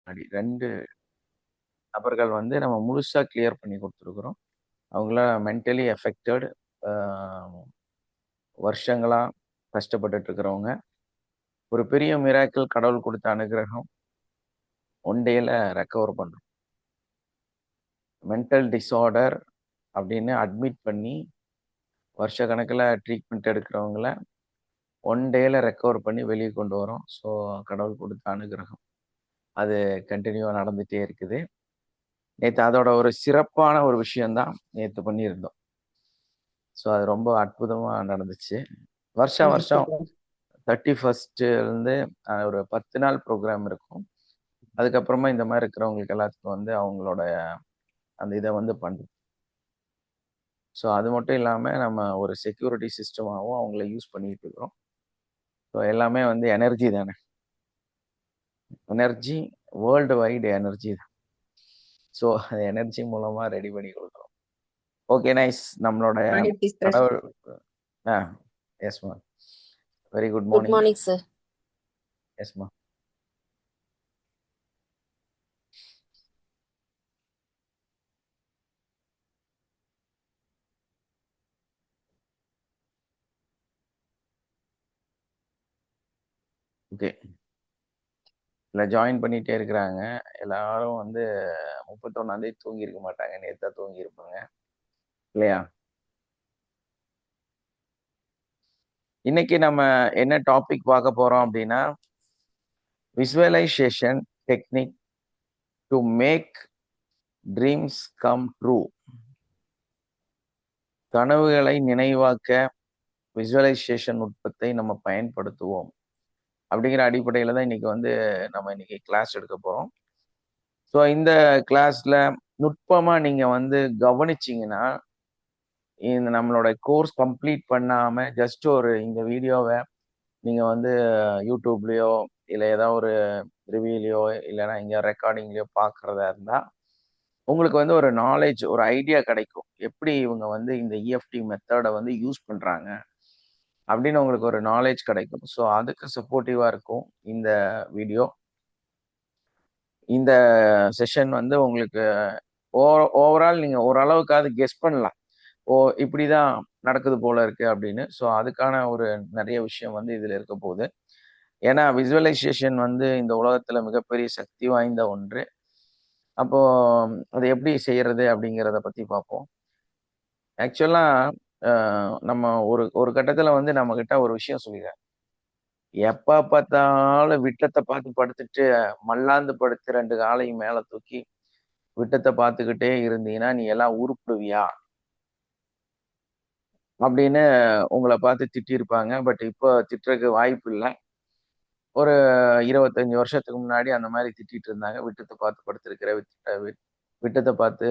முன்னாடி 2 நபர்கள் வந்து நம்ம முழுசா கிளியர் பண்ணி கொடுத்துருக்குறோம். அவங்களாம் மென்டலி எஃபெக்டட், வருஷங்களா கஷ்டப்பட்டுட்டு இருக்கிறவங்க. ஒரு பெரிய மிராக்கிள் கடவுள் கொடுத்த அனுகிரகம். 1 டேல ரெக்கவர் பண்றோம். மென்டல் டிஸார்டர் அப்படின்னு அட்மிட் பண்ணி வருஷ கணக்குல ட்ரீட்மெண்ட் எடுக்கிறவங்கள 1 டேல ரெக்கவர் பண்ணி வெளியே கொண்டு வரோம். ஸோ கடவுள் கொடுத்த அனுகிரகம். அது கண்டினியூவா நடந்துட்டே இருக்குது. நேத்து அதோட ஒரு சிறப்பான ஒரு விஷயம் தான் நேத்து பண்ணியிருந்தோம். ஸோ அது ரொம்ப அற்புதமா நடந்துச்சு. வருஷம் வருஷம் 31st இருந்து ஒரு 10 நாள் ப்ரோக்ராம் இருக்கும். அதுக்கப்புறமா இந்த மாதிரி இருக்கிறவங்களுக்கு எல்லாத்துக்கும் வந்து அவங்களோட அந்த இதை வந்து பண்றோம். ஸோ அது மட்டும் இல்லாம நம்ம ஒரு செக்யூரிட்டி சிஸ்டமாகவும் அவங்கள யூஸ் பண்ணிட்டு இருக்கிறோம். ஸோ எல்லாமே வந்து எனர்ஜி தானே. எனர்ஜி வேர்ல்டு வைடு எனர்ஜி தான். ஸோ அந்த எனர்ஜி மூலமா ரெடி பண்ணி கொடுக்குறோம். Okay, nice. நம்மளோட கடவுள். எஸ்மா, very good good morning. Morning sir. எஸ்மா. ஓகே, இல்லை ஜாயின் பண்ணிட்டே இருக்கிறாங்க எல்லாரும். வந்து 31ஆம் தேதி தூங்கி இருக்க மாட்டாங்க, நேத்தா தூங்கி இருப்பாங்க இல்லையா? இன்னைக்கு நம்ம என்ன டாபிக் பார்க்க போறோம் அப்படின்னா, visualisation technique to make dreams come true. கனவுகளை நினைவாக்க விசுவலைசேஷன் நுட்பத்தை நம்ம பயன்படுத்துவோம் அப்படிங்கிற அடிப்படையில தான் இன்னைக்கு வந்து நம்ம இன்னைக்கு கிளாஸ் எடுக்க போறோம். ஸோ இந்த கிளாஸ்ல நுட்பமா நீங்க வந்து கவனிச்சீங்கன்னா, இந்த நம்மளோட கோர்ஸ் கம்ப்ளீட் பண்ணாம ஜஸ்ட் ஒரு இந்த வீடியோவை நீங்க வந்து யூடியூப்லயோ இல்லை ஏதாவது ஒரு ரிவ்யூலையோ இல்லைன்னா இங்கே ரெக்கார்டிங்லையோ பார்க்குறதா இருந்தால் உங்களுக்கு வந்து ஒரு நாலேஜ், ஒரு ஐடியா கிடைக்கும். எப்படி இவங்க வந்து இந்த இஎஃப்டி மெத்தடை வந்து யூஸ் பண்ணுறாங்க அப்படின்னு உங்களுக்கு ஒரு நாலேஜ் கிடைக்கும். ஸோ அதுக்கு சப்போர்ட்டிவாக இருக்கும் இந்த வீடியோ. இந்த செஷன் வந்து உங்களுக்கு ஓவரால் நீங்கள் ஓரளவுக்காவது கெஸ் பண்ணலாம், ஓ இப்படிதான் நடக்குது போல இருக்கு அப்படின்னு. ஸோ அதுக்கான ஒரு நிறைய விஷயம் வந்து இதில் இருக்க போகுது. ஏன்னா விசுவலைசேஷன் வந்து இந்த உலகத்தில் மிகப்பெரிய சக்தி வாய்ந்த ஒன்று. அப்போ அதை எப்படி செய்யறது அப்படிங்கிறத பற்றி பார்ப்போம். ஆக்சுவலாக நம்ம ஒரு ஒரு கட்டத்தில் வந்து நம்மக்கிட்ட ஒரு விஷயம் சொல்லிடுறேன். எப்போ பார்த்தாலும் விட்டத்தை பார்த்து படுத்துட்டு மல்லாந்து படுத்து 2 காலையும் மேலே தூக்கி விட்டத்தை பார்த்துக்கிட்டே இருந்தீங்கன்னா நீ எல்லாம் உருப்பிடுவியா அப்படின்னு உங்களை பார்த்து திட்டிருப்பாங்க. பட் இப்போ திட்டுறதுக்கு வாய்ப்பு இல்லை. ஒரு 25 வருஷத்துக்கு முன்னாடி அந்த மாதிரி திட்டிட்டு இருந்தாங்க. விட்டத்தை பார்த்து படுத்திருக்கிற, விட்டத்தை பார்த்து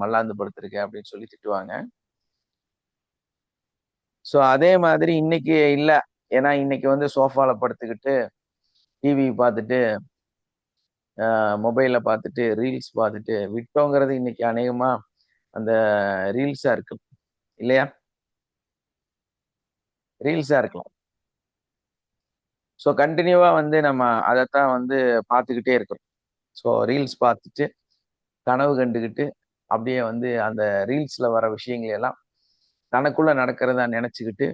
மல்லாந்து படுத்திருக்க அப்படின்னு சொல்லி திட்டுவாங்க. ஸோ அதே மாதிரி இன்னைக்கு இல்லை. ஏன்னா இன்னைக்கு வந்து சோஃபால படுத்துக்கிட்டு டிவி பார்த்துட்டு மொபைல்ல பார்த்துட்டு ரீல்ஸ் பார்த்துட்டு விட்டோங்கிறது இன்னைக்கு அநேகமா அந்த ரீல்ஸா இருக்கு இல்லையா? ரீல்ஸா இருக்கலாம். ஸோ கண்டினியூவா வந்து நம்ம அதைத்தான் வந்து பார்த்துக்கிட்டே இருக்கிறோம். ஸோ ரீல்ஸ் பார்த்துட்டு கனவு கண்டுக்கிட்டு அப்படியே வந்து அந்த ரீல்ஸ்ல வர விஷயங்களை எல்லாம் தனக்குள்ள நடக்கிறதா நினைச்சுக்கிட்டு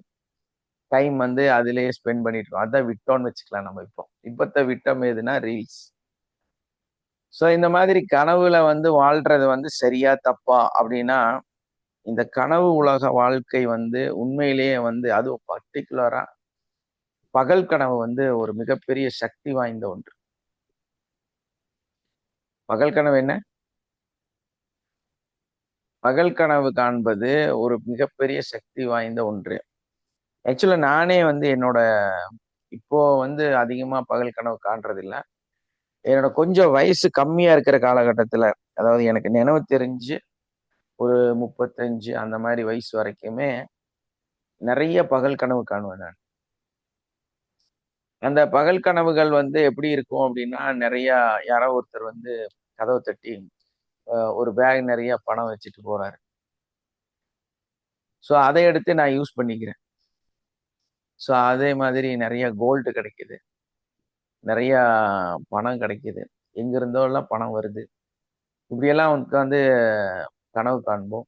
டைம் வந்து அதுலயே ஸ்பெண்ட் பண்ணிட்டு இருக்கோம். அதான் விட்டோம்னு வச்சுக்கலாம். நம்ம இப்பத்த விட்டம் எதுனா ரீல்ஸ். ஸோ இந்த மாதிரி கனவுல வந்து வாழ்றது வந்து சரியா தப்பா அப்படின்னா, இந்த கனவு உலக வாழ்க்கை வந்து உண்மையிலேயே வந்து அதுவும் பர்டிகுலரா பகல் கனவு வந்து ஒரு மிகப்பெரிய சக்தி வாய்ந்த ஒன்று. பகல் கனவு என்ன? பகல் கனவு காண்பது ஒரு மிகப்பெரிய சக்தி வாய்ந்த ஒன்று. ஆக்சுவலா நானே வந்து என்னோட இப்போ வந்து அதிகமா பகல் கனவு காண்றது இல்ல. என்னோட கொஞ்சம் வயசு கம்மியா இருக்கிற காலகட்டத்துல, அதாவது எனக்கு நினைவு தெரிஞ்சு ஒரு 35 அந்த மாதிரி வயசு வரைக்குமே நிறைய பகல் கனவு காணுவேன் நான். அந்த பகல் கனவுகள் வந்து எப்படி இருக்கும் அப்படின்னா, நிறைய யாரோ ஒருத்தர் வந்து கதவை தட்டி ஒரு பேக் நிறைய பணம் வச்சுட்டு போறாரு. ஸோ அதை எடுத்து நான் யூஸ் பண்ணிக்கிறேன். ஸோ அதே மாதிரி நிறைய கோல்டு கிடைக்குது, நிறைய பணம் கிடைக்குது. எங்க இருந்தோ எல்லாம் பணம் வருது. இப்படியெல்லாம் உட்காந்து கனவு காண்போம்.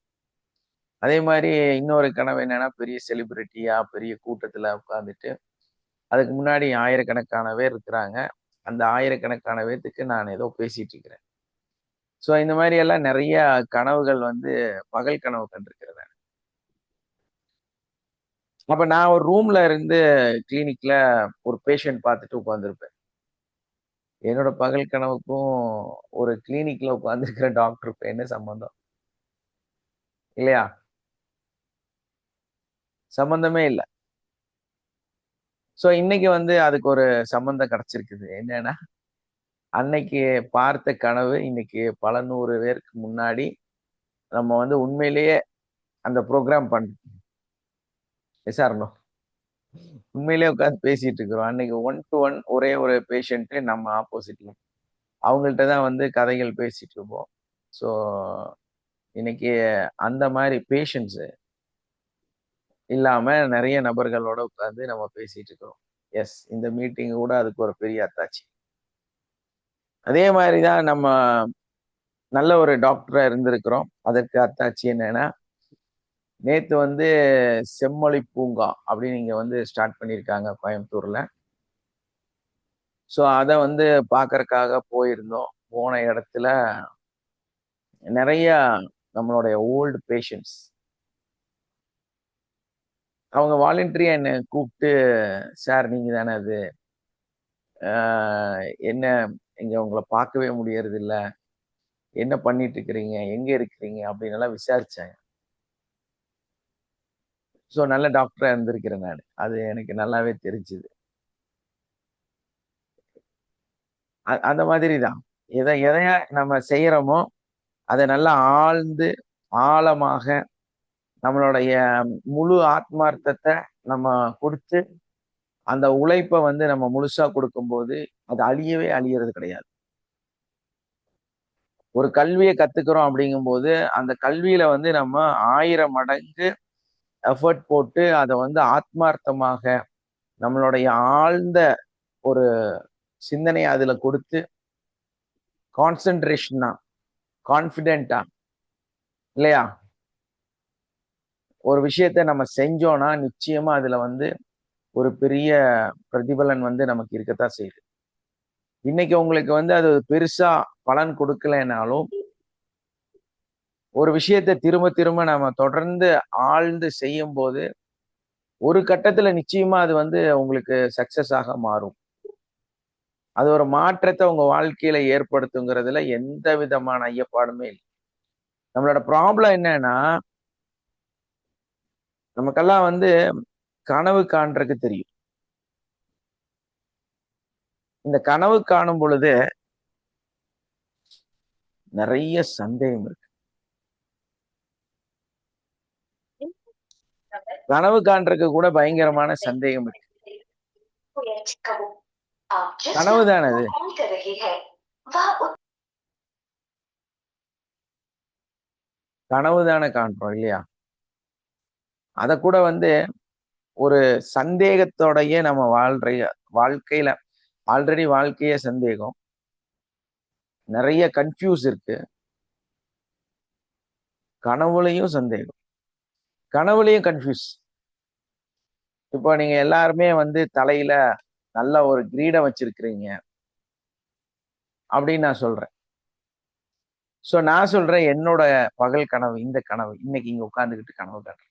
அதே மாதிரி இன்னொரு கனவு என்னன்னா, பெரிய செலிபிரிட்டியா பெரிய கூட்டத்துல உட்கார்ந்துட்டு, அதுக்கு முன்னாடி ஆயிரக்கணக்கான பேர் இருக்கிறாங்க. அந்த ஆயிரக்கணக்கான பேத்துக்கு நான் ஏதோ பேசிட்டு இருக்கிறேன். ஸோ இந்த மாதிரி எல்லாம் நிறைய கனவுகள் வந்து பகல் கனவு கண்டிருக்கிறேன் நான். அப்ப நான் ஒரு ரூம்ல இருந்து கிளினிக்ல ஒரு பேஷண்ட் பார்த்துட்டு உட்கார்ந்திருப்பேன். என்னோட பகல் கனவுக்கும் ஒரு கிளினிக்ல உட்கார்ந்திருக்கிற டாக்டருக்கும் என்ன சம்பந்தம்? இல்லையா? சம்பந்தமே இல்ல. ஸோ இன்னைக்கு வந்து அதுக்கு ஒரு சம்பந்தம் கிடைச்சிருக்குது. என்னன்னா, அன்னைக்கு பார்த்த கனவு இன்னைக்கு பல 100 பேருக்கு முன்னாடி நம்ம வந்து உண்மையிலேயே அந்த புரோகிராம் எஸ் ஆர் நோ? உண்மையிலேயே உட்கார்ந்து பேசிட்டு இருக்கிறோம். அன்னைக்கு 1 டூ 1 ஒரே ஒரு பேஷண்ட் நம்ம ஆப்போசிட்ல. அவங்கள்ட்ட தான் வந்து கதைகள் பேசிட்டு இருப்போம். ஸோ இன்னைக்கு அந்த மாரி பேஷன்ஸ் இல்லாம நெறைய நபர்களோட உட்கார்ந்து நம்ம பேசிட்டு இருக்கிறோம். எஸ், இந்த மீட்டிங் கூட அதுக்கு ஒரு பெரிய அத்தாட்சி. அதே மாரி தான் நம்ம நல்ல ஒரு டாக்டரா இருந்திருக்கிறோம். அதற்கு அத்தாட்சி என்னன்னா, நேத்து வந்து செம்மொழி பூங்கா அப்படின்னு இங்க வந்து ஸ்டார்ட் பண்ணியிருக்காங்க கோயம்புத்தூர்ல. ஸோ அத வந்து பார்க்கறக்காக போயிருந்தோம். போன இடத்துல நெறைய நம்மளுடைய ஓல்டு பேஷண்ட்ஸ் அவங்க வாலண்டரியா என்ன கூப்பிட்டு, "சார் நீங்க தானே அது? ஆ என்ன இங்க உங்கள பார்க்கவே முடியறதில்ல. என்ன பண்ணிட்டு இருக்கிறீங்க? எங்க இருக்கிறீங்க?" அப்படின்னு எல்லாம் விசாரிச்சாங்க. ஸோ நல்ல டாக்டரா இருந்திருக்கிறேன் நானு. அது எனக்கு நல்லாவே தெரிஞ்சுது. அந்த மாதிரி தான். எதைய நம்ம செய்யறோமோ, அத நல்லா ஆழ்ந்து, ஆழமாக நம்மளுடைய முழு ஆத்மார்த்தத்த நம்ம குடுத்து, அந்த உழைப்ப வந்து நம்ம முழுசா குடுக்கும்போது, அது அழியவே அழியறது கிடையாது. ஒரு கல்விய கத்துக்கிறோம் அப்படிங்கும்போது, அந்த கல்வியில வந்து நம்ம 1000 மடங்கு எஃபோர்ட் போட்டு, அத வந்து ஆத்மார்த்தமாக நம்மளுடைய ஆழ்ந்த ஒரு சிந்தனைய அதுல கொடுத்து, கான்சன்ட்ரேஷனா, கான்ஃபிடென்ட்டா இல்லையா? ஒரு விஷயத்த நம்ம செஞ்சோம்னா, நிச்சயமா அதுல வந்து ஒரு பெரிய பிரதிபலன் வந்து நமக்கு இருக்கத்தான் செய்யுது. இன்னைக்கு உங்களுக்கு வந்து அது பெருசா பலன் கொடுக்கலைன்னாலும், ஒரு விஷயத்த திரும்ப திரும்ப நாம தொடர்ந்து ஆழ்ந்து செய்யும்போது, ஒரு கட்டத்துல நிச்சயமா அது வந்து உங்களுக்கு சக்சஸ் ஆக மாறும். அது ஒரு மாற்றத்த உங்க வாழ்க்கையில ஏற்படுத்துங்கிறதுல எந்த விதமான ஐயப்பாடுமே இல்ல. நம்மளோட ப்ராப்ளம் என்னன்னா, நமக்கெல்லாம் வந்து கனவு காண்றதுக்கு தெரியும். இந்த கனவு காணும் பொழுது நெறைய சந்தேகம் இருக்கு. கனவு காண்றதுக்கு கூட பயங்கரமான சந்தேகம் இருக்கு. கனவு தானே அது. கனவு தானே காண்றோம் இல்லையா? அத கூட வந்து ஒரு சந்தேகத்தோடயே நம்ம வாழ்க்கையில ஆல்ரெடி வாழ்க்கையே சந்தேகம். நெறைய கன்ஃப்யூஸ் இருக்கு. கனவுலயும் சந்தேகம். கனவுலயும் கன்ஃப்யூஸ். இப்போ நீங்க எல்லாருமே வந்து தலையில நல்ல ஒரு கிரீடம் வச்சிருக்கிறீங்க அப்படின்னு நான் சொல்றேன். சோ நான் சொல்றேன் என்னோட பகல் கனவு, இந்த கனவு. இன்னைக்கு இங்க உட்கார்ந்துகிட்டு கனவு காண்றேன்.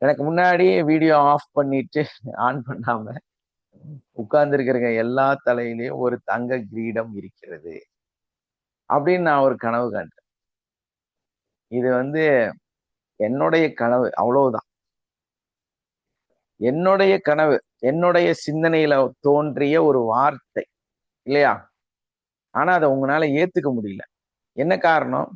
எனக்கு முன்னாடியே வீடியோ ஆஃப் பண்ணிட்டு ஆன் பண்ணாம உட்கார்ந்து இருக்கிற எல்லா தலையிலயும் ஒரு தங்க கிரீடம் இருக்கிறது அப்படின்னு நான் ஒரு கனவு காண்றேன். இது வந்து என்னுடைய கனவு அவ்வளவுதான். என்னுடைய கனவு, என்னுடைய சிந்தனையில தோன்றிய ஒரு வார்த்தை இல்லையா? ஆனா அத உங்களால ஏத்துக்க முடியல. என்ன காரணம்?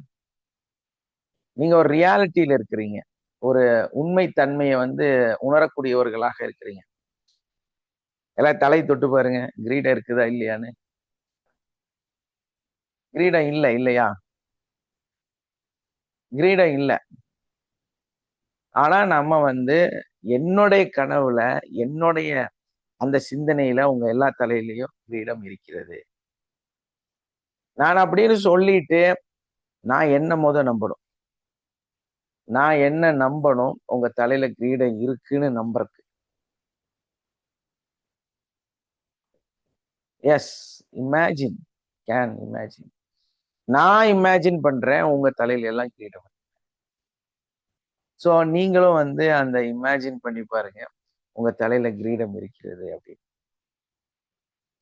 நீங்க ஒரு ரியாலிட்டியில இருக்கிறீங்க. ஒரு உண்மை தன்மைய வந்து உணரக்கூடியவர்களாக இருக்கிறீங்க. எல்லாம் தலை தொட்டு பாருங்க. கிரீடம் இருக்குதா இல்லையான்னு. கிரீடம் இல்ல இல்லையா? கிரீடம் இல்ல. ஆனா நம்ம வந்து என்னுடைய கனவுல, என்னுடைய அந்த சிந்தனையில உங்க எல்லா தலையிலயும் கிரீடம் இருக்கிறது. நான் அப்படின்னு சொல்லிட்டு நான் என்ன நம்பணும். நான் என்ன நம்பணும், உங்க தலையில கிரீடம் இருக்குன்னு நம்புறக்கு. எஸ். இமேஜின். Can imagine. நான் இமேஜின் பண்றேன் உங்க தலையில எல்லாம் கிரீடம். சோ நீங்களும் வந்து அந்த இமேஜின் பண்ணி பாருங்க. உங்க தலையில கிரீடம் இருக்கிறது அப்படின்னு.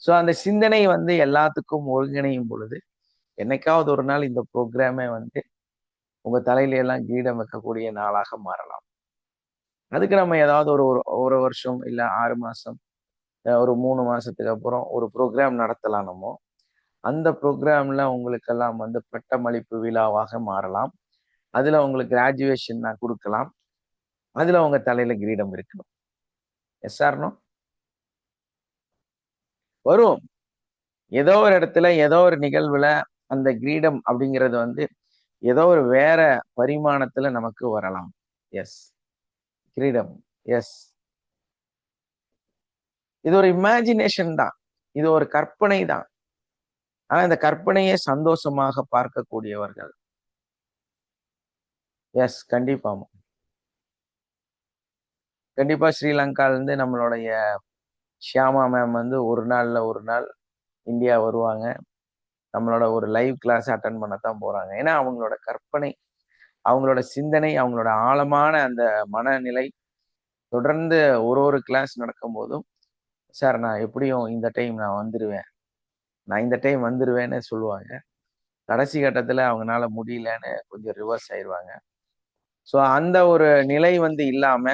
சோ அந்த சிந்தனை வந்து எல்லாத்துக்கும் ஒருங்கிணையும் பொழுது, என்னைக்காவது ஒரு நாள் இந்த ப்ரோகிராமே வந்து உங்க தலையில எல்லாம் கிரீடம் வைக்கக்கூடிய நாளாக மாறலாம். அதுக்கு நம்ம ஏதாவது ஒரு ஒரு 1 வருஷம் இல்ல 6 மாசம், ஒரு 3 மாசத்துக்கு அப்புறம் ஒரு ப்ரோகிராம் நடத்தலாம் நம்ம. அந்த ப்ரோகிராம்ல உங்களுக்கெல்லாம் வந்து பட்டமளிப்பு விழாவாக மாறலாம். அதுல உங்களுக்கு கிராஜுவேஷன் நான் குடுக்கலாம். அதுல உங்க தலையில கிரீடம் இருக்கணும். Yes or no? வரும். ஏதோ ஒரு இடத்துல, ஏதோ ஒரு நிகழ்வுல அந்த கிரீடம் அப்படிங்கிறது வந்து ஏதோ ஒரு வேற பரிமாணத்துல நமக்கு வரலாம். எஸ். கிரீடம். எஸ். இது ஒரு இமேஜினேஷன் தான். இது ஒரு கற்பனை தான். ஆனா இந்த கற்பனையை சந்தோஷமாக பார்க்கக்கூடியவர்கள். எஸ். கண்டிப்பாமா. கண்டிப்பா ஸ்ரீலங்கால இருந்து நம்மளுடைய ஷியாமா மேம் வந்து ஒரு நாள்ல ஒரு நாள் இந்தியா வருவாங்க. நம்மளோட ஒரு லைவ் கிளாஸ் அட்டெண்ட் பண்ணத்தான் போறாங்க. ஏன்னா அவங்களோட கற்பனை, அவங்களோட சிந்தனை, அவங்களோட ஆழமான அந்த மனநிலை தொடர்ந்து ஒரு ஒரு கிளாஸ் நடக்கும்போதும், சார் நான் எப்படியும் இந்த டைம் நான் வந்துருவேன். நான் இந்த டைம் வந்துருவேன்னு சொல்லுவாங்க. கடைசி கட்டத்துல அவங்கனால முடியலன்னு கொஞ்சம் ரிவர்ஸ் ஆயிருவாங்க. ஸோ அந்த ஒரு நிலை வந்து இல்லாம,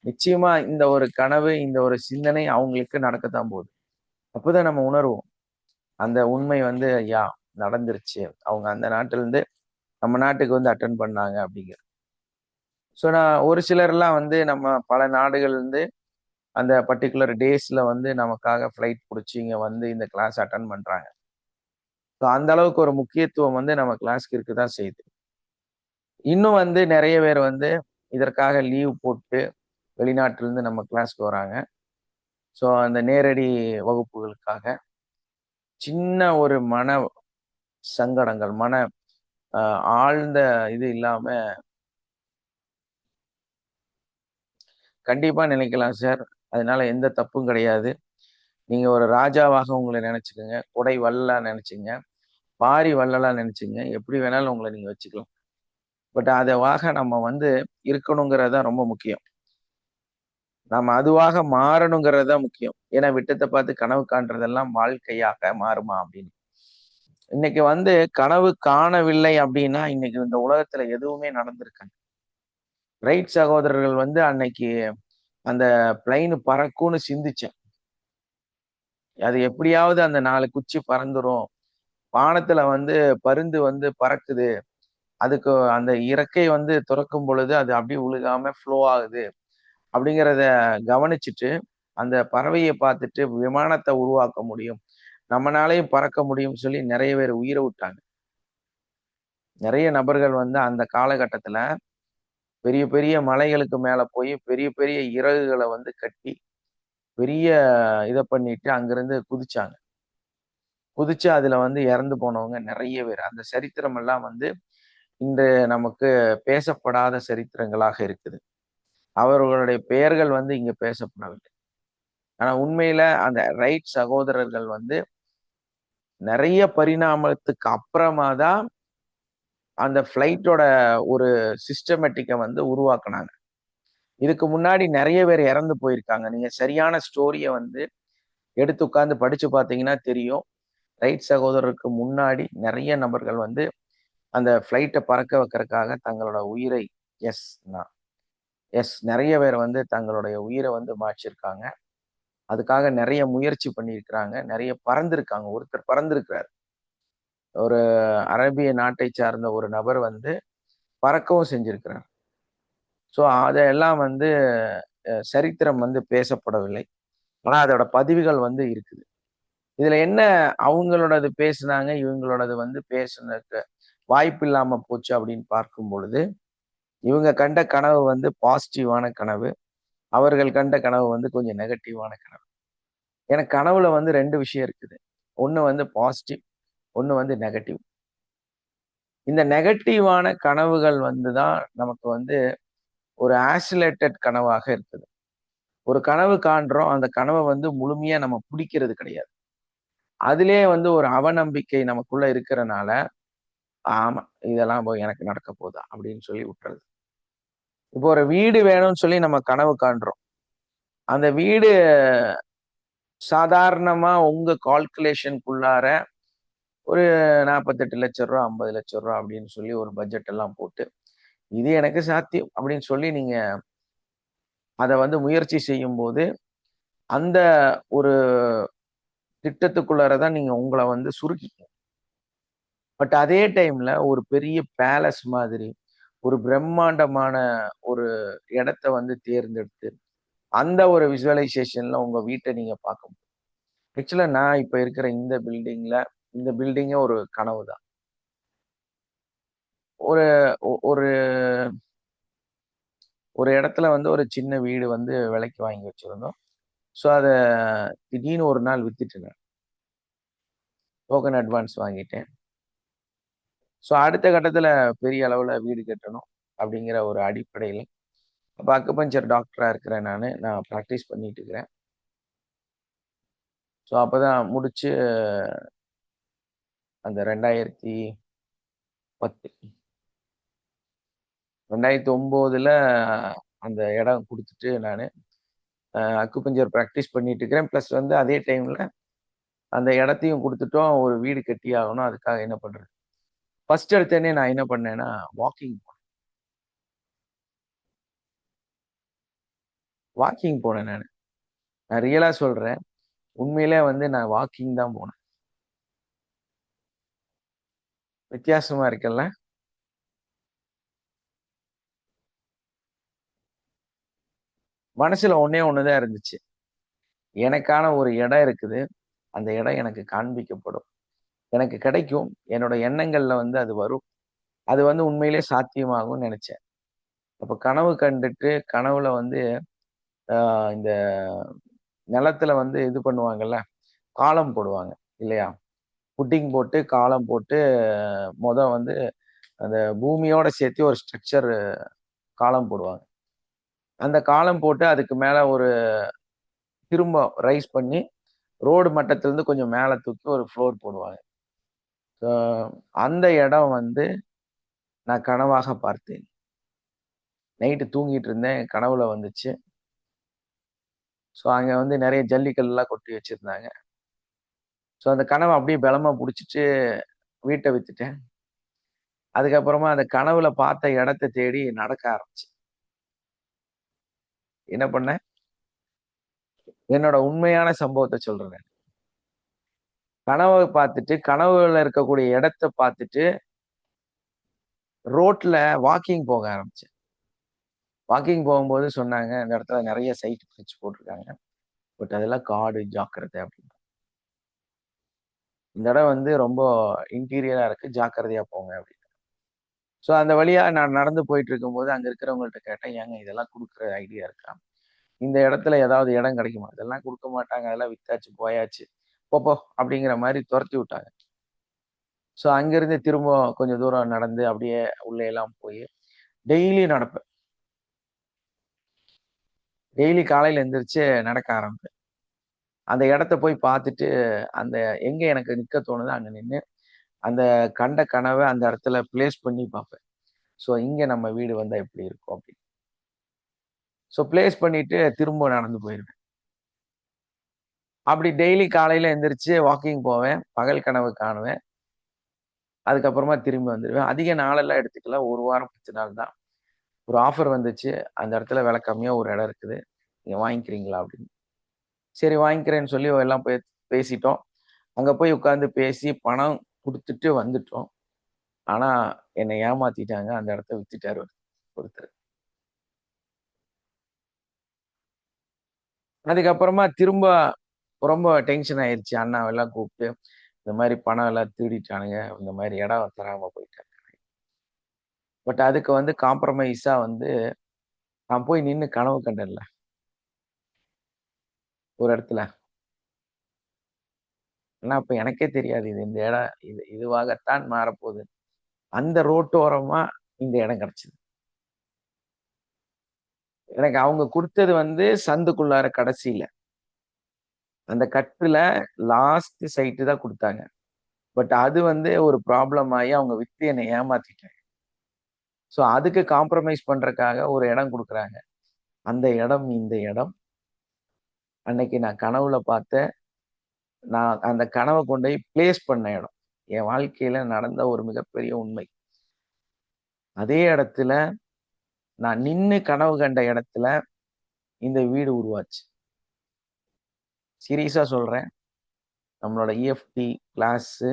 நிச்சயமா இந்த ஒரு கனவு, இந்த ஒரு சிந்தனை அவங்களுக்கு நடக்கத்தான் போகுது. அப்பதான் நம்ம உணர்வோம். அந்த உண்மை வந்து நடந்துருச்சு. அவங்க அந்த நாட்டுல இருந்து நம்ம நாட்டுக்கு வந்து அட்டெண்ட் பண்ணாங்க அப்படிங்கிறது. ஸோ நான் ஒரு சிலர்லாம் வந்து நம்ம பல நாடுகள்ல இருந்து அந்த பர்ட்டிகுலர் டேஸ்ல வந்து நமக்காக ஃப்ளைட் புடிச்சு இங்க வந்து இந்த கிளாஸ் அட்டெண்ட் பண்றாங்க. ஸோ அந்த அளவுக்கு ஒரு முக்கியத்துவம் வந்து நம்ம கிளாஸ்க்கு இருக்கதான் செய்யுது. இன்னும் வந்து நெறைய பேர் வந்து இதற்காக லீவ் போட்டு வெளிநாட்டுல இருந்து நம்ம கிளாஸ்க்கு வராங்க. ஸோ அந்த நேரடி வகுப்புகளுக்காக சின்ன ஒரு மன சங்கடங்கள், மன அ ஆழ்ந்த இது இல்லாம கண்டிப்பா நினைக்கலாம் சார். அதனால எந்த தப்பும் கிடையாது. நீங்க ஒரு ராஜாவாக உங்கள நெனச்சுக்கங்க. கொடை வள்ளலா நெனச்சுங்க. பாரி வள்ளலா நெனச்சுங்க. எப்படி வேணாலும் உங்கள நீங்க வச்சுக்கலாம். பட் அதுவாக நம்ம வந்து இருக்கணுங்கிறது தான் ரொம்ப முக்கியம். நம்ம அதுவாக மாறணுங்கிறது தான் முக்கியம். ஏன்னா விட்டத்த பார்த்து கனவு காண்றதெல்லாம் வாழ்க்கையாக மாறுமா அப்படின்னு. இன்னைக்கு வந்து கனவு காணவில்லை அப்படின்னா, இன்னைக்கு இந்த உலகத்துல எதுவுமே நடந்திருக்காது. ரைட் சகோதரர்கள் வந்து அன்னைக்கு அந்த பிளைன் பறக்கும்னு சிந்திச்சேன். அது எப்படியாவது அந்த 4 குச்சி பறந்துரும். வானத்துல வந்து பருந்து வந்து பறக்குது. அதுக்கு அந்த இறக்கை வந்து துறக்கும் பொழுது, அது அப்படியே உழுகாம ஃப்ளோ ஆகுது. அப்படிங்கிறத கவனிச்சுட்டு, அந்த பறவைய பார்த்துட்டு விமானத்த உருவாக்க முடியும். நம்மனாலயும் பறக்க முடியும்னு சொல்லி நெறைய பேர் உயிர விட்டாங்க. நெறைய நபர்கள் வந்து அந்த காலகட்டத்துல பெரிய பெரிய மலைகளுக்கு மேல போய் பெரிய பெரிய இறகுகள வந்து கட்டி, பெரிய இத பண்ணிட்டு அங்கிருந்து குதிச்சாங்க. குதிச்சு அதுல வந்து இறந்து போனவங்க நெறைய பேர். அந்த சரித்திரம் எல்லாம் வந்து இன்று நமக்கு பேசப்படாத சரித்திரங்களாக இருக்குது. அவர்களுடைய பெயர்கள் வந்து இங்க பேசப்படவில்லை. ஆனா உண்மையில அந்த ரைட் சகோதரர்கள் வந்து நெறைய பரிணாமத்துக்கு அப்புறமா தான் அந்த ஃப்ளைட்டோட ஒரு சிஸ்டமேட்டிக்க வந்து உருவாக்குனாங்க. இதுக்கு முன்னாடி நெறைய பேர் இறந்து போயிருக்காங்க. நீங்க சரியான ஸ்டோரிய வந்து எடுத்து உட்கார்ந்து படிச்சு பார்த்தீங்கன்னா தெரியும். ரைட் சகோதரருக்கு முன்னாடி நெறைய நபர்கள் வந்து அந்த ஃப்ளைட்ட பறக்க வைக்கிறதுக்காக தங்களோட உயிரை எஸ் நான் நெறைய பேர் வந்து தங்களுடைய உயிர வந்து மாய்ச்சிருக்காங்க. அதுக்காக நெறைய முயற்சி பண்ணியிருக்கிறாங்க. நெறைய பறந்திருக்காங்க. ஒருத்தர் பறந்திருக்கிறார். ஒரு அரேபிய நாட்டை சார்ந்த ஒரு நபர் வந்து பறக்கவும் செஞ்சிருக்கிறார். ஸோ அதெல்லாம் வந்து சரித்திரம் வந்து பேசப்படவில்லை. ஆனா அதோட பதிவுகள் வந்து இருக்குது. இதுல என்ன அவங்களோடது பேசுனாங்க, இவங்களோடது வந்து பேசுனதுக்கு வாய்ப்பு இல்லாம போச்சு அப்படின்னு பார்க்கும் பொழுது, இவங்க கண்ட கனவு வந்து பாசிட்டிவான கனவு. அவர்கள் கண்ட கனவு வந்து கொஞ்சம் நெகட்டிவான கனவு. ஏன்னா கனவுல வந்து 2 விஷயம் இருக்குது. ஒண்ணு வந்து பாசிட்டிவ், ஒண்ணு வந்து நெகட்டிவ். இந்த நெகட்டிவான கனவுகள் வந்து தான் நமக்கு வந்து ஒரு ஆசிலேட்டட் கனவாக இருக்குது. ஒரு கனவு காண்றோம். அந்த கனவ வந்து முழுமையா நம்ம புடிக்கிறது கிடையாது. அதிலேயே வந்து ஒரு அவநம்பிக்கை நமக்குள்ள இருக்கிறனால, ஆமா இதெல்லாம் எனக்கு நடக்க போதா? அப்படின்னு சொல்லி விட்டுறது. இப்போ ஒரு வீடு வேணும்னு சொல்லி நம்ம கனவு காண்றோம். அந்த வீடு சாதாரணமா உங்க கால்குலேஷன்க்குள்ளார ஒரு ரூ. 48,00,000 ரூ. 50,00,000 அப்படின்னு சொல்லி ஒரு பட்ஜெட் எல்லாம் போட்டு, இது எனக்கு சாத்தியம் அப்படின்னு சொல்லி நீங்க அத வந்து முயற்சி செய்யும்போது, அந்த ஒரு திட்டத்துக்குள்ளார தான் நீங்க உங்கள வந்து சுருக்கிக்கணும். பட் அதே டைம்ல ஒரு பெரிய பேலஸ் மாதிரி, ஒரு பிரம்மாண்டமான ஒரு இடத்த வந்து தேர்ந்தெடுத்து, அந்த ஒரு விசுவலைசேஷன்ல உங்க வீட்ட நீங்க பார்க்கணும். ஆக்சுவலா நான் இப்ப இருக்கிற இந்த பில்டிங்கே ஒரு கனவு தான். ஒரு ஒரு ஒரு இடத்துல வந்து ஒரு சின்ன வீடு வந்து விலைக்கு வாங்கி வச்சிருந்தோம். ஸோ அத திடீர்னு ஒரு நாள் வித்துட்டேங்க. டோக்கன் அட்வான்ஸ் வாங்கிட்டேன். ஸோ அடுத்த கட்டத்துல பெரிய அளவுல வீடு கட்டணும் அப்படிங்கிற ஒரு அடிப்படையில, அப்ப அக்குபஞ்சர் டாக்டரா இருக்கிறேன் நானு. நான் பிராக்டிஸ் பண்ணிட்டு இருக்கிறேன். ஸோ அப்பதான் முடிச்சு அந்த 2010 2009ல அந்த இடம் குடுத்துட்டு நானு அக்குபஞ்சர் பிராக்டிஸ் பண்ணிட்டு இருக்கிறேன். பிளஸ் வந்து அதே டைம்ல அந்த இடத்தையும் குடுத்துட்டோம். ஒரு வீடு கட்டியே ஆகணும். அதுக்காக என்ன பண்றது? ஃபர்ஸ்ட் எடுத்தோனே நான் என்ன பண்ணேன்னா, வாக்கிங் வாக்கிங் போனேன் நானு. நான் ரியலா சொல்றேன். உண்மையிலே வந்து நான் வாக்கிங் தான் போனேன். வித்தியாசமா இருக்குல்ல? மனசுல ஒண்ணே ஒண்ணு தான் இருந்துச்சு. எனக்கான ஒரு இடம் இருக்குது. அந்த இடம் எனக்கு காண்பிக்கப்படும். எனக்கு கிடைக்கும். என்னோட எண்ணங்கள்ல வந்து அது வரும். அது வந்து உண்மையிலேயே சாத்தியமாகும்னு நெனச்சேன். அப்ப கனவு கண்டுட்டு, கனவுல வந்து இந்த நிலத்துல வந்து இது பண்ணுவாங்கல்ல, காலம் போடுவாங்க இல்லையா? புட்டிங் போட்டு, காலம் போட்டு வந்து அந்த பூமியோட சேர்த்து ஒரு ஸ்ட்ரக்சர் காலம் போடுவாங்க. அந்த காலம் போட்டு அதுக்கு மேல ஒரு திரும்ப ரைஸ் பண்ணி, ரோடு மட்டத்திலிருந்து கொஞ்சம் மேல தூக்கி ஒரு ஃப்ளோர் போடுவாங்க. ஸோ அந்த இடம் வந்து நான் கனவாக பார்த்தேன். நைட்டு தூங்கிட்டு இருந்தேன். கனவுல வந்துச்சு. ஸோ அங்க வந்து நெறைய ஜல்லிக்கல்லாம் கொட்டி வச்சிருந்தாங்க. ஸோ அந்த கனவ அப்படியே பலமா புடிச்சுட்டு வீட்ட வித்துட்டேன். அதுக்கப்புறமா அந்த கனவுல பார்த்த இடத்த தேடி நடக்க ஆரம்பிச்சேன். என்ன பண்ணேன்? என்னோட உண்மையான சம்பவத்த சொல்றேன் நானு. கனவ பார்த்துட்டு, கனவுல இருக்கக்கூடிய இடத்த பார்த்துட்டு, ரோட்ல வாக்கிங் போக ஆரம்பிச்சேன். வாக்கிங் போகும்போது சொன்னாங்க, "இந்த இடத்துல நெறைய சைட் பிரிச்சு போட்டுருக்காங்க. பட் அதெல்லாம் காடு ஜாக்கிரதை" அப்படின்னு. "இந்த இடம் வந்து ரொம்ப இன்டீரியரா இருக்கு. ஜாக்கிரதையா போங்க" அப்படின்னு. ஸோ அந்த வழியா நான் நடந்து போயிட்டு இருக்கும்போது, அங்க இருக்கிறவங்கள்ட்ட கேட்டேன், "ஏங்க இதெல்லாம் குடுக்குற ஐடியா இருக்கா? இந்த இடத்துல ஏதாவது இடம் கிடைக்குமா?" "இதெல்லாம் குடுக்க மாட்டாங்க. அதெல்லாம் வித்தாச்சு, போயாச்சு. போ போ" அப்படிங்கிற மாரி தொரத்தி விட்டாங்க. ஸோ அங்கிருந்து திரும்ப கொஞ்சம் தூரம் நடந்து அப்படியே உள்ள எல்லாம் போய் டெய்லி நடப்பேன். டெய்லி காலையில எந்திரிச்சு நடக்க ஆரம்பிப்பேன். அந்த இடத்த போய் பார்த்துட்டு, அந்த எங்க எனக்கு நிக்க தோணுதோ அங்க நின்னு, அந்த கண்ட கனவ அந்த இடத்துல பிளேஸ் பண்ணி பார்ப்பேன். ஸோ இங்க நம்ம வீடு வந்தா எப்படி இருக்கும் அப்படின்னு. ஸோ பிளேஸ் பண்ணிட்டு திரும்ப நடந்து போயிருவேன். அப்படி டெய்லி காலையில எந்திரிச்சு வாக்கிங் போவேன். பகல் கனவு காணுவேன். அதுக்கப்புறமா திரும்பி வந்துருவேன். அதிக நாளெல்லாம் எடுத்துக்கல. 1 வாரம் 10 நாள் தான். ஒரு ஆஃபர் வந்துச்சு. அந்த இடத்துல விலை கம்மியா ஒரு இடம் இருக்குது. நீங்க வாங்கிக்கிறீங்களா? அப்படின்னு. சரி வாங்கிக்கிறேன்னு சொல்லி எல்லாம் பேசிட்டோம். அங்க போய் உட்கார்ந்து பேசி பணம் குடுத்துட்டு வந்துட்டோம். ஆனா என்னை ஏமாத்திட்டாங்க. அந்த இடத்த வித்துட்டாரு ஒருத்தர். அதுக்கப்புறமா திரும்ப ரொம்ப டென்ஷன் ஆயிருச்சு. அண்ணாவெல்லாம் கூப்பிட்டு, இந்த மாரி பணம் எல்லாம் திருடிட்டானுங்க. இந்த மாரி இடம் தராம போயிட்டாங்க. பட் அதுக்கு வந்து காம்ப்ரமைஸா வந்து நான் போய் நின்னு கனவு கண்டேன்ல, ஒரு இடத்துல. ஆனா அப்ப எனக்கே தெரியாது இது இந்த இடம் இதுவாகத்தான் மாறப்போகுது. அந்த ரோட்டோரமா இந்த இடம் கிடைச்சது. எனக்கு அவங்க குடுத்தது வந்து சந்துக்குள்ளார கடைசியில. அந்த கட்டுல லாஸ்ட் சைட்டு தான் குடுத்தாங்க. பட் அது வந்து ஒரு ப்ராப்ளம் ஆயி அவங்க வித்து என்ன ஏமாத்திட்டாங்க. ஸோ அதுக்கு காம்ப்ரமைஸ் பண்றதுக்காக ஒரு இடம் குடுக்குறாங்க. அந்த இடம் இந்த இடம். அன்னைக்கு நான் கனவுல பார்த்த நான் அந்த கனவ கொண்டு போய் பிளேஸ் பண்ண இடம். என் வாழ்க்கையில நடந்த ஒரு மிகப்பெரிய உண்மை. அதே இடத்துல நான் நின்னு கனவு கண்ட இடத்துல இந்த வீடு உருவாச்சு. சீரியஸா சொல்றேன். நம்மளோட இஎஃப்டி கிளாஸு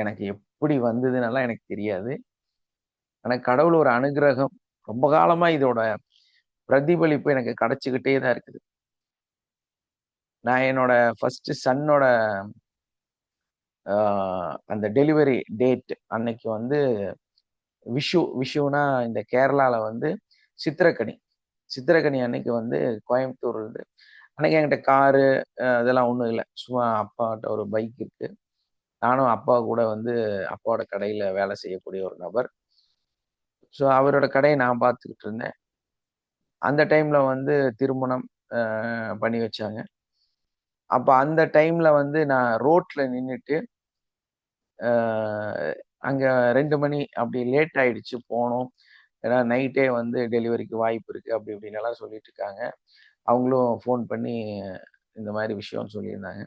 எனக்கு எப்படி வந்ததுன்னெல்லாம் எனக்கு தெரியாது. ஆனா கடவுள் ஒரு அனுக்கிரகம். ரொம்ப காலமா இதோட பிரதிபலிப்பு எனக்கு கிடைச்சுக்கிட்டே தான் இருக்குது. நான் என்னோட ஃபர்ஸ்ட் சன்னோட அந்த டெலிவரி டேட் அன்னைக்கு வந்து விஷுனா இந்த கேரளால வந்து சித்திரக்கனி. சித்திரக்கனி அன்னைக்கு வந்து கோயம்புத்தூர் இருந்து அன்னைக்கு என்கிட்ட காரு இதெல்லாம் ஒண்ணும் இல்ல. சும்மா அப்பாட்ட ஒரு பைக் இருக்கு. நானும் அப்பா கூட வந்து அப்பாவோட கடையில வேலை செய்யக்கூடிய ஒரு நபர். ஸோ அவரோட கடையை நான் பார்த்துக்கிட்டு இருந்தேன். அந்த டைம்ல வந்து திருமணம் பண்ணி வச்சாங்க. அப்ப அந்த டைம்ல வந்து நான் ரோட்ல நின்னுட்டு, அ அங்க 2 மணி அப்படி லேட் ஆயிடுச்சு போனோம். ஏன்னா நைட்டே வந்து டெலிவரிக்கு வாய்ப்பு இருக்கு. அப்படி இப்படின்னெல்லாம் சொல்லிட்டு இருக்காங்க. அவங்களும் ஃபோன் பண்ணி இந்த மாரி விஷயம்னு சொல்லியிருந்தாங்க.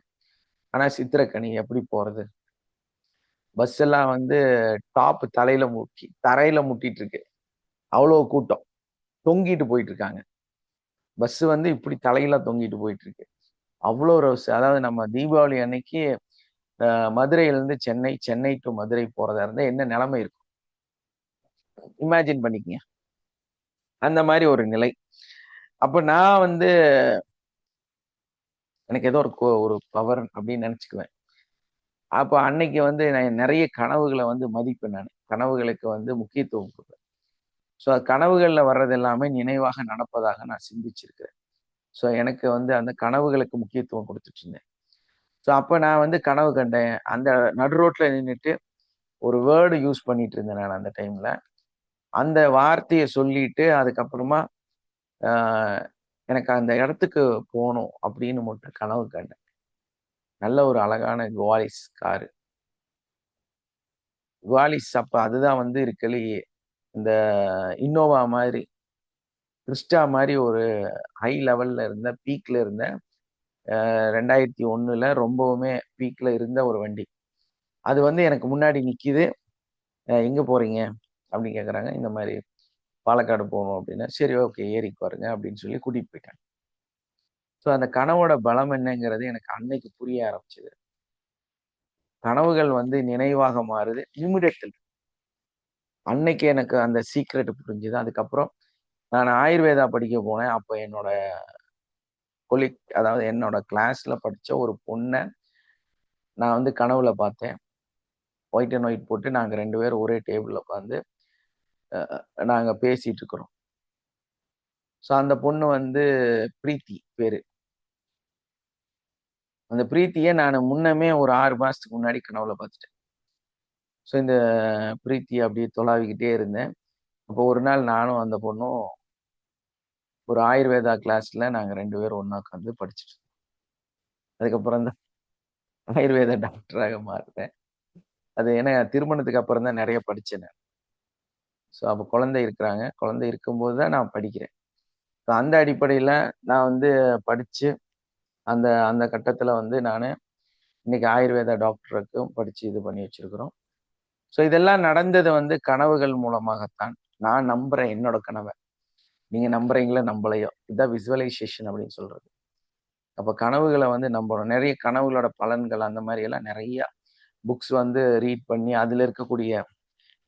ஆனா சித்திரக்கனி எப்படி போறது? பஸ் எல்லாம் வந்து டாப் தலையில தரையில முட்டிட்டு இருக்கு. அவ்வளோ கூட்டம். தொங்கிட்டு போயிட்டு இருக்காங்க. பஸ் வந்து இப்படி தலையில தொங்கிட்டு போயிட்டு இருக்கு. அவ்வளோ ரஷ். அதாவது நம்ம தீபாவளி அன்னைக்கு மதுரையிலிருந்து சென்னை, சென்னை டூ மதுரை போறதா இருந்தா என்ன நிலைமை இருக்கும்? இமேஜின் பண்ணிக்கங்க. அந்த மாரி ஒரு நிலை. அப்ப நான் வந்து எனக்கு ஏதோ ஒரு பவர் அப்படின்னு நினைச்சுக்குவேன். அப்ப அன்னைக்கு வந்து நான் நெறைய கனவுகள வந்து மதிப்பேன் நானு. கனவுகளுக்கு வந்து முக்கியத்துவம் குடுப்பேன். ஸோ கனவுகள்ல வர்றது எல்லாமே நினைவாக நடப்பதாக நான் சிந்திச்சிருக்கிறேன். ஸோ எனக்கு வந்து அந்த கனவுகளுக்கு முக்கியத்துவம் குடுத்துட்டு இருந்தேன். ஸோ அப்ப நான் வந்து கனவு கண்டேன். அந்த நடு ரோட்ல நின்னுட்டு ஒரு வேர்ட் யூஸ் பண்ணிட்டு இருந்தேன் நான் அந்த டைம்ல. அந்த வார்த்தைய சொல்லிட்டு அதுக்கப்புறமா ஆ எனக்கு அந்த இடத்துக்கு போணும் அப்படின்னு மட்டும் கனவு கண்டேன். நல்ல ஒரு அழகான குவாலிஸ் காரு. குவாலிஸ் அப்ப அதுதான் வந்து இருக்கறதுலயே இந்த இன்னோவா மாதிரி, கிறிஸ்டா மாரி ஒரு ஹை லெவல்ல இருந்த, பீக்ல இருந்த 2001ல ரொம்பவுமே பீக்ல இருந்த ஒரு வண்டி. அது வந்து எனக்கு முன்னாடி நிக்குது. எங்க போறீங்க? அப்படின்னு கேட்கறாங்க. இந்த மாரி பாலக்காடு போணும் அப்படின்னேன். சரி ஓகே ஏறி உட்காருங்க அப்படின்னு சொல்லி கூட்டிட்டு போயிட்டாங்க. ஸோ அந்த கனவோட பலம் என்னங்கிறது எனக்கு அன்னைக்கு புரிய ஆரம்பிச்சது. கனவுகள் வந்து நினைவாக மாறுது. இமிடியேட்லி. அன்னைக்கு எனக்கு அந்த சீக்ரெட் புரிஞ்சுது. அதுக்கப்புறம் நான் ஆயுர்வேதா படிக்க போனேன். அப்ப என்னோட அதாவது என்னோட கிளாஸ்ல படிச்ச ஒரு பொண்ண நான் வந்து கனவுல பார்த்தேன். ஒயிட் அண்ட் ஒயிட் போட்டு நாங்க 2 பேரும் ஒரே டேபிள்ல உட்கார்ந்து நாங்க பேசிட்டு இருக்கிறோம். ஸோ அந்த பொண்ணு வந்து பிரீத்தி பேரு. அந்த பிரீத்திய நானு முன்னமே ஒரு 6 மாசத்துக்கு முன்னாடி கனவுல பார்த்துட்டேன். ஸோ இந்த பிரீத்திய அப்படியே தொலாவிக்கிட்டே இருந்தேன். அப்போ ஒரு நாள் நானும் அந்த பொண்ணும் ஒரு ஆயுர்வேதா கிளாஸ்ல நாங்க 2 பேரும் ஒண்ணா உட்கார்ந்து படிச்சுட்டு இருந்தோம். அதுக்கப்புறம் தான் ஆயுர்வேத டாக்டராக மாறுனேன். அது ஏன்னா திருமணத்துக்கு அப்புறம் தான் நெறைய படிச்சேன் நான். ஸோ அப்ப குழந்தை இருக்கிறாங்க. குழந்தை இருக்கும்போது தான் நான் படிக்கிறேன். ஸோ அந்த அடிப்படையில நான் வந்து படிச்சு அந்த அந்த கட்டத்துல வந்து நானு இன்னைக்கு ஆயுர்வேதா டாக்டருக்கும் படிச்சு இது பண்ணி வச்சிருக்கிறோம். ஸோ இதெல்லாம் நடந்தது வந்து கனவுகள் மூலமாகத்தான். நான் நம்புறேன் என்னோட கனவ. நீங்க நம்புறீங்களோ நம்பலையோ. இதான் விசுவலைசேஷன் அப்படின்னு சொல்றது. அப்ப கனவுகள வந்து நம்பணும். நெறைய கனவுகளோட பலன்கள் அந்த மாரி எல்லாம் நெறைய புக்ஸ் வந்து ரீட் பண்ணி அதுல இருக்கக்கூடிய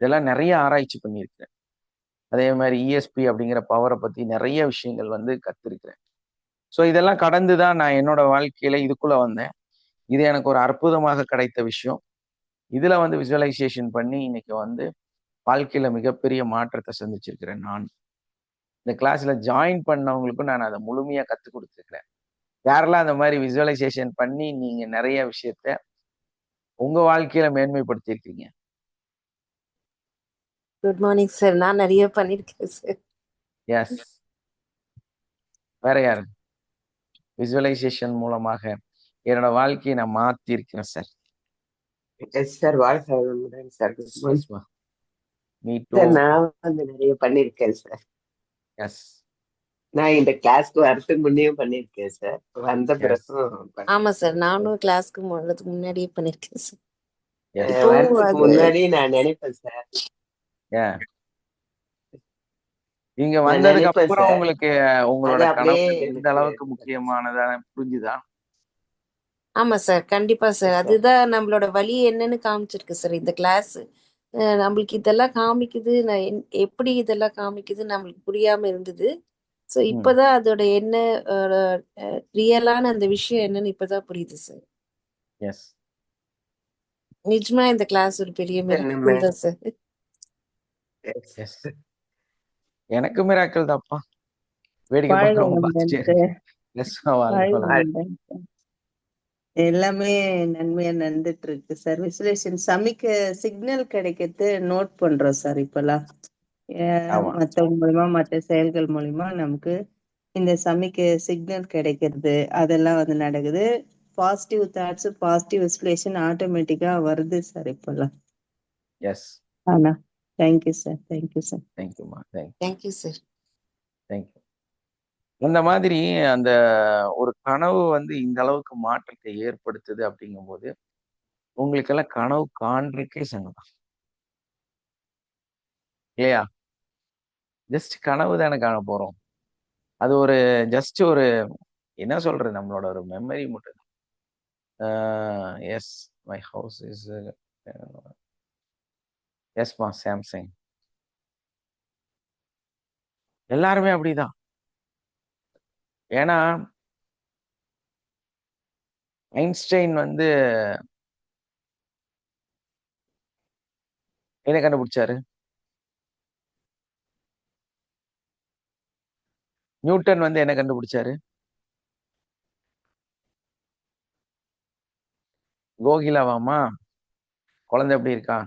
இதெல்லாம் நெறைய ஆராய்ச்சி பண்ணியிருக்கிறேன். அதே மாரி இஎஸ்பி அப்படிங்கிற பவர பத்தி நெறைய விஷயங்கள் வந்து கத்திருக்கிறேன். ஸோ இதெல்லாம் கடந்து தான் நான் என்னோட வாழ்க்கையில இதுக்குள்ள வந்தேன். இது எனக்கு ஒரு அற்புதமாக கிடைத்த விஷயம். இதுல வந்து விசுவலைசேஷன் பண்ணி இன்னைக்கு வந்து வாழ்க்கையில மிகப்பெரிய மாற்றத்த சந்திச்சிருக்கிறேன் நான். இந்த கிளாஸ்ல ஜாயின் பண்ணவங்களுக்கும் நான் அத முழுமையா கத்துக் குடுத்துருக்கிறேன். யாரெல்லாம் அந்த மாரி விசுவலைசேஷன் பண்ணி நீங்க நெறைய விஷயத்த உங்க வாழ்க்கையில மேன்மைப்படுத்தி இருக்கீங்க? Good morning sir. நான் நிறைய பண்ணியிருக்கேன் சார். எஸ். வேற யாரு? விசுவலைசேஷன் மூலமாக என்னோட வாழ்க்கையை நான் மாத்தி இருக்கேன் சார். எஸ் சார், வாழ்க வளமுடன் சார். குட் மார்னிங் எஸ்மா. Me too. சார். நான் வந்து நிறைய பண்ணியிருக்கேன் சார். எஸ். நான் இந்த கிளாஸ்க்கு வரதுக்கு முன்னையும் பண்ணியிருக்கேன் சார். வந்த எஸ். பிறகும் ஆமா சார், பண்ணியிருக்கேன். நானும் கிளாஸ்க்கு வரதுக்கு முன்னாடியே பண்ணியிருக்கேன் சார். எஸ். இப்போவும் வரதுக்கு அது முன்னாடி நான் நினைப்பேன் சார். ஏன் இங்க நான் வந்ததுக்கு நினைப்பேன் அப்புறம் சார். உங்களுக்கு அது உங்களோட அப்படியே கனவுகள் எந்த எனக்கு அளவுக்கு முக்கியமானதா புரிஞ்சுதா? ஆமா சார், கண்டிப்பா சார். சார். அதுதான் நம்மளோட வழி என்னன்னு காமிச்சிருக்கு சார் இந்த கிளாஸ். நம்மளுக்கு இதெல்லாம் காமிக்குது, நான் எப்படி இதெல்லாம் காமிக்குது நம்மளுக்கு புரியாம இருந்தது. ஸோ ம். இப்போதான் அதோட என்ன ரியலான அந்த விஷயம் என்னன்னு இப்போதான் புரியுது சார். எஸ். நிஜமா இந்த கிளாஸ் ஒரு பெரிய சார், நம்ம மிராக்கிள் தான் சார். எஸ். எனக்கு மிராக்கள் தான்ப்பா. வேடிக்கை வாழ்க பார்க்கறவங்க வளமுடன் பார்த்துட்டே சார். இருங்க. எஸ். வாழ்க வாழ்க. வளமுடன் சார். எல்லாமே நன்மையா நடந்துட்டு இருக்கு சார். விசுலேஷன் சமைக்க சிக்னல் கிடைக்கிறது நோட் பண்றோம் சார். இப்பெல்லாம் ஆமா. மற்றவங்க மூலியமா மற்ற செயல்கள் மூலியமா நமக்கு இந்த சமைக்க சிக்னல் கிடைக்கிறது அதெல்லாம் வந்து நடக்குது. பாசிட்டிவ் தாட்ஸ் பாசிட்டிவ் விசுலேஷன் ஆட்டோமேட்டிக்கா வருது சார் இப்பெல்லாம். எஸ். ஆனா தேங்க்யூ சார். Thank you sir. தேங்க்யூமா. தேங்க்யூ. Thank you sir. தேங்க்யூ. அந்த மாதிரி அந்த ஒரு கனவு இந்த அளவுக்கு மாற்றத்தை ஏற்படுத்துது அப்படிங்கும்போது உங்களுக்கெல்லாம் கனவு காண்றதுக்கே சங்கடம் இல்லையா? ஜஸ்ட் கனவு தானே காண போறோம். அது ஒரு ஜஸ்ட் ஒரு என்ன சொல்றது, நம்மளோட ஒரு மெமரி மட்டும். எஸ், மை ஹவுஸ் இஸ் எஸ்மா சாம்சங். எல்லாருமே அப்படிதான். ஏன்னா ஐன்ஸ்டைன் என்ன கண்டுபிடிச்சாரு? நியூட்டன் என்ன கண்டுபிடிச்சாரு? கோகிலாவாமா? குழந்தை எப்படி இருக்கா?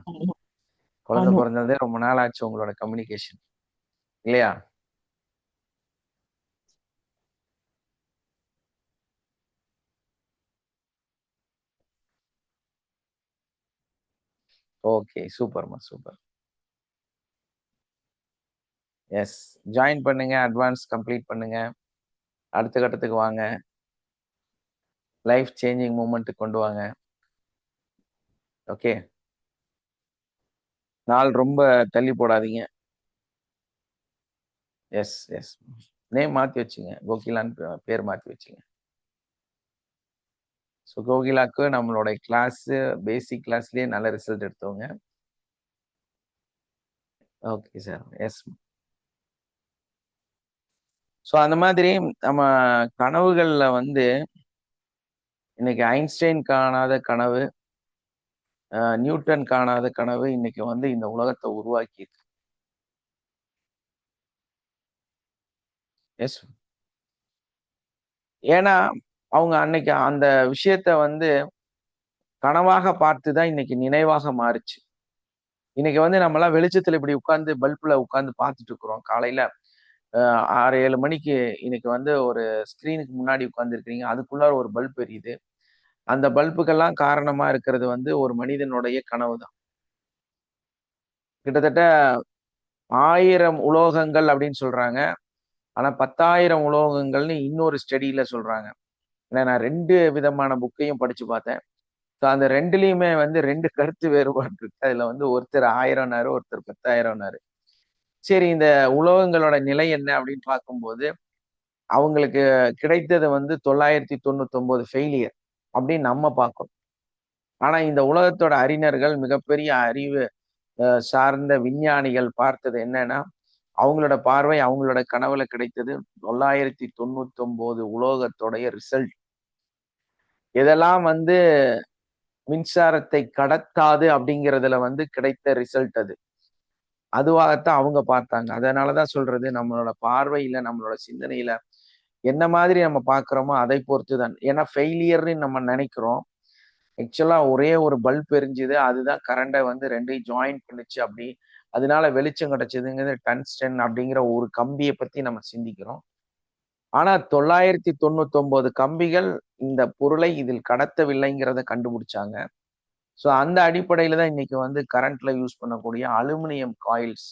குழந்தை பிறந்ததே ரொம்ப நாள் ஆச்சு உங்களோட கம்யூனிகேஷன் இல்லையா? ஓகே, சூப்பர்மா, சூப்பர். எஸ், ஜாயின் பண்ணுங்க, அட்வான்ஸ் கம்ப்ளீட் பண்ணுங்க, அடுத்த கட்டத்துக்கு வாங்க, லைஃப் சேஞ்சிங் மூமெண்ட்டுக்கு கொண்டு வாங்க. ஓகே, நாள் ரொம்ப தள்ளி போடாதீங்க. எஸ் எஸ், நேம் மாற்றி வச்சுங்க, கோகிலான்னு பேர் மாற்றி வச்சுங்க. ஸோ கோகிலாக்கு நம்மளோட கிளாஸு பேசிக் கிளாஸ்லேயே நல்ல ரிசல்ட் எடுத்தவங்க. Okay sir. எஸ். ஸோ அந்த மாதிரி நம்ம கனவுகளில் இன்னைக்கு ஐன்ஸ்டைன் காணாத கனவு, நியூட்டன் காணாத கனவு இன்னைக்கு இந்த உலகத்தை உருவாக்கி. எஸ். ஏன்னா அவங்க அன்னைக்கு அந்த விஷயத்த கனவாக பார்த்துதான் இன்னைக்கு நினைவாக மாறுச்சு. இன்னைக்கு நம்மளாம் வெளிச்சத்துல இப்படி உட்கார்ந்து பல்புல உட்கார்ந்து பார்த்துட்டு இருக்கிறோம். காலையில 6-7 மணிக்கு இன்னைக்கு ஒரு ஸ்கிரீனுக்கு முன்னாடி உட்கார்ந்து இருக்கிறீங்க. அதுக்குள்ளார ஒரு பல்ப் எரியுது. அந்த பல்புக்கெல்லாம் காரணமா இருக்கிறது ஒரு மனிதனுடைய கனவு தான். கிட்டத்தட்ட 1000 உலோகங்கள் அப்படின்னு சொல்றாங்க. ஆனா 10,000 உலோகங்கள்னு இன்னொரு ஸ்டடியில சொல்றாங்க. ஏன்னா நான் 2 விதமான புக்கையும் படிச்சு பார்த்தேன். ஸோ அந்த 2லயுமே 2 கருத்து வேறுபாடு இருக்கு. அதுல ஒருத்தர் 1000னாரு, ஒருத்தர் 10,000னாரு. சரி, இந்த உலோகங்களோட நிலை என்ன அப்படின்னு பார்க்கும்போது அவங்களுக்கு கிடைத்தது 999 ஃபெயிலியர் அப்படின்னு நம்ம பார்க்கிறோம். ஆனா இந்த உலகத்தோட அறிஞர்கள், மிகப்பெரிய அறிவு சார்ந்த விஞ்ஞானிகள் பார்த்தது என்னன்னா, அவங்களோட பார்வை அவங்களோட கனவுல கிடைத்தது 999 உலோகத்தோடைய ரிசல்ட். இதெல்லாம் மின்சாரத்தை கடத்தாது அப்படிங்கிறதுல கிடைத்த ரிசல்ட் அது. அதுவாகத்தான் அவங்க பார்த்தாங்க. அதனாலதான் சொல்றது, நம்மளோட பார்வையில நம்மளோட சிந்தனையில என்ன மாதிரி நம்ம பார்க்கிறோமோ அதை பொறுத்துதான். ஏன்னா ஃபெயிலியர்னு நம்ம நினைக்கிறோம். ஆக்சுவலா ஒரே ஒரு பல்ப் எரிஞ்சுது, அதுதான் கரண்ட வந்து 2யும் ஜாயின் பண்ணுச்சு அப்படி. அதனால வெளிச்சம் கிடைச்சதுங்கிறது டங்ஸ்டன் அப்படிங்கிற ஒரு கம்பிய பத்தி நம்ம சிந்திக்கிறோம். ஆனா 999 கம்பிகள் இந்த பொருளை இதில் கடத்தவில்லைங்கிறத கண்டுபிடிச்சாங்க. ஸோ அந்த அடிப்படையில தான் இன்னைக்கு வந்து கரண்ட்ல யூஸ் பண்ணக்கூடிய அலுமினியம் காயில்ஸ்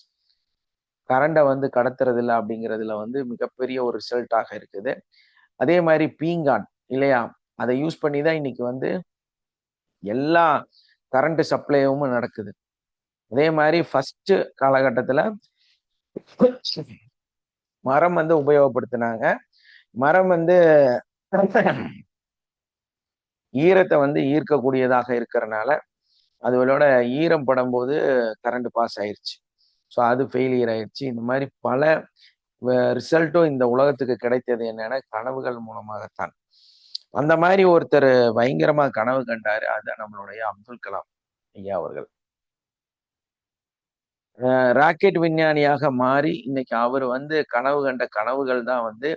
கரண்ட வந்து கடத்துறதில்ல அப்படிங்கிறதுல வந்து மிகப்பெரிய ஒரு ரிசல்ட்டாக இருக்குது. அதே மாதிரி பீங்கான் இல்லையா? அதை யூஸ் பண்ணி தான் இன்னைக்கு வந்து எல்லா கரண்ட் சப்ளையும் நடக்குது. அதே மாதிரி ஃபர்ஸ்ட் காலகட்டத்துல மரம் வந்து உபயோகப்படுத்தினாங்க. மரம் வந்து ஈரத்தை வந்து ஈர்க்கக்கூடியதாக இருக்கிறனால அதுகளோட ஈரம் படும்போது கரண்ட் பாஸ் ஆயிருச்சு. ஸோ அது ஃபெயிலியர் ஆயிடுச்சு. இந்த மாதிரி பல ரிசல்ட்டும் இந்த உலகத்துக்கு கிடைத்தது என்னன்னா கனவுகள் மூலமாகத்தான். அந்த மாதிரி ஒருத்தர் பயங்கரமா கனவு கண்டாரு. அதுதான் நம்மளுடைய அப்துல் கலாம் ஐயா அவர்கள். ராக்கெட் விஞ்ஞானியாக மாறி இன்னைக்கு அவர் வந்து கனவு கண்ட கனவுகள் தான் வந்து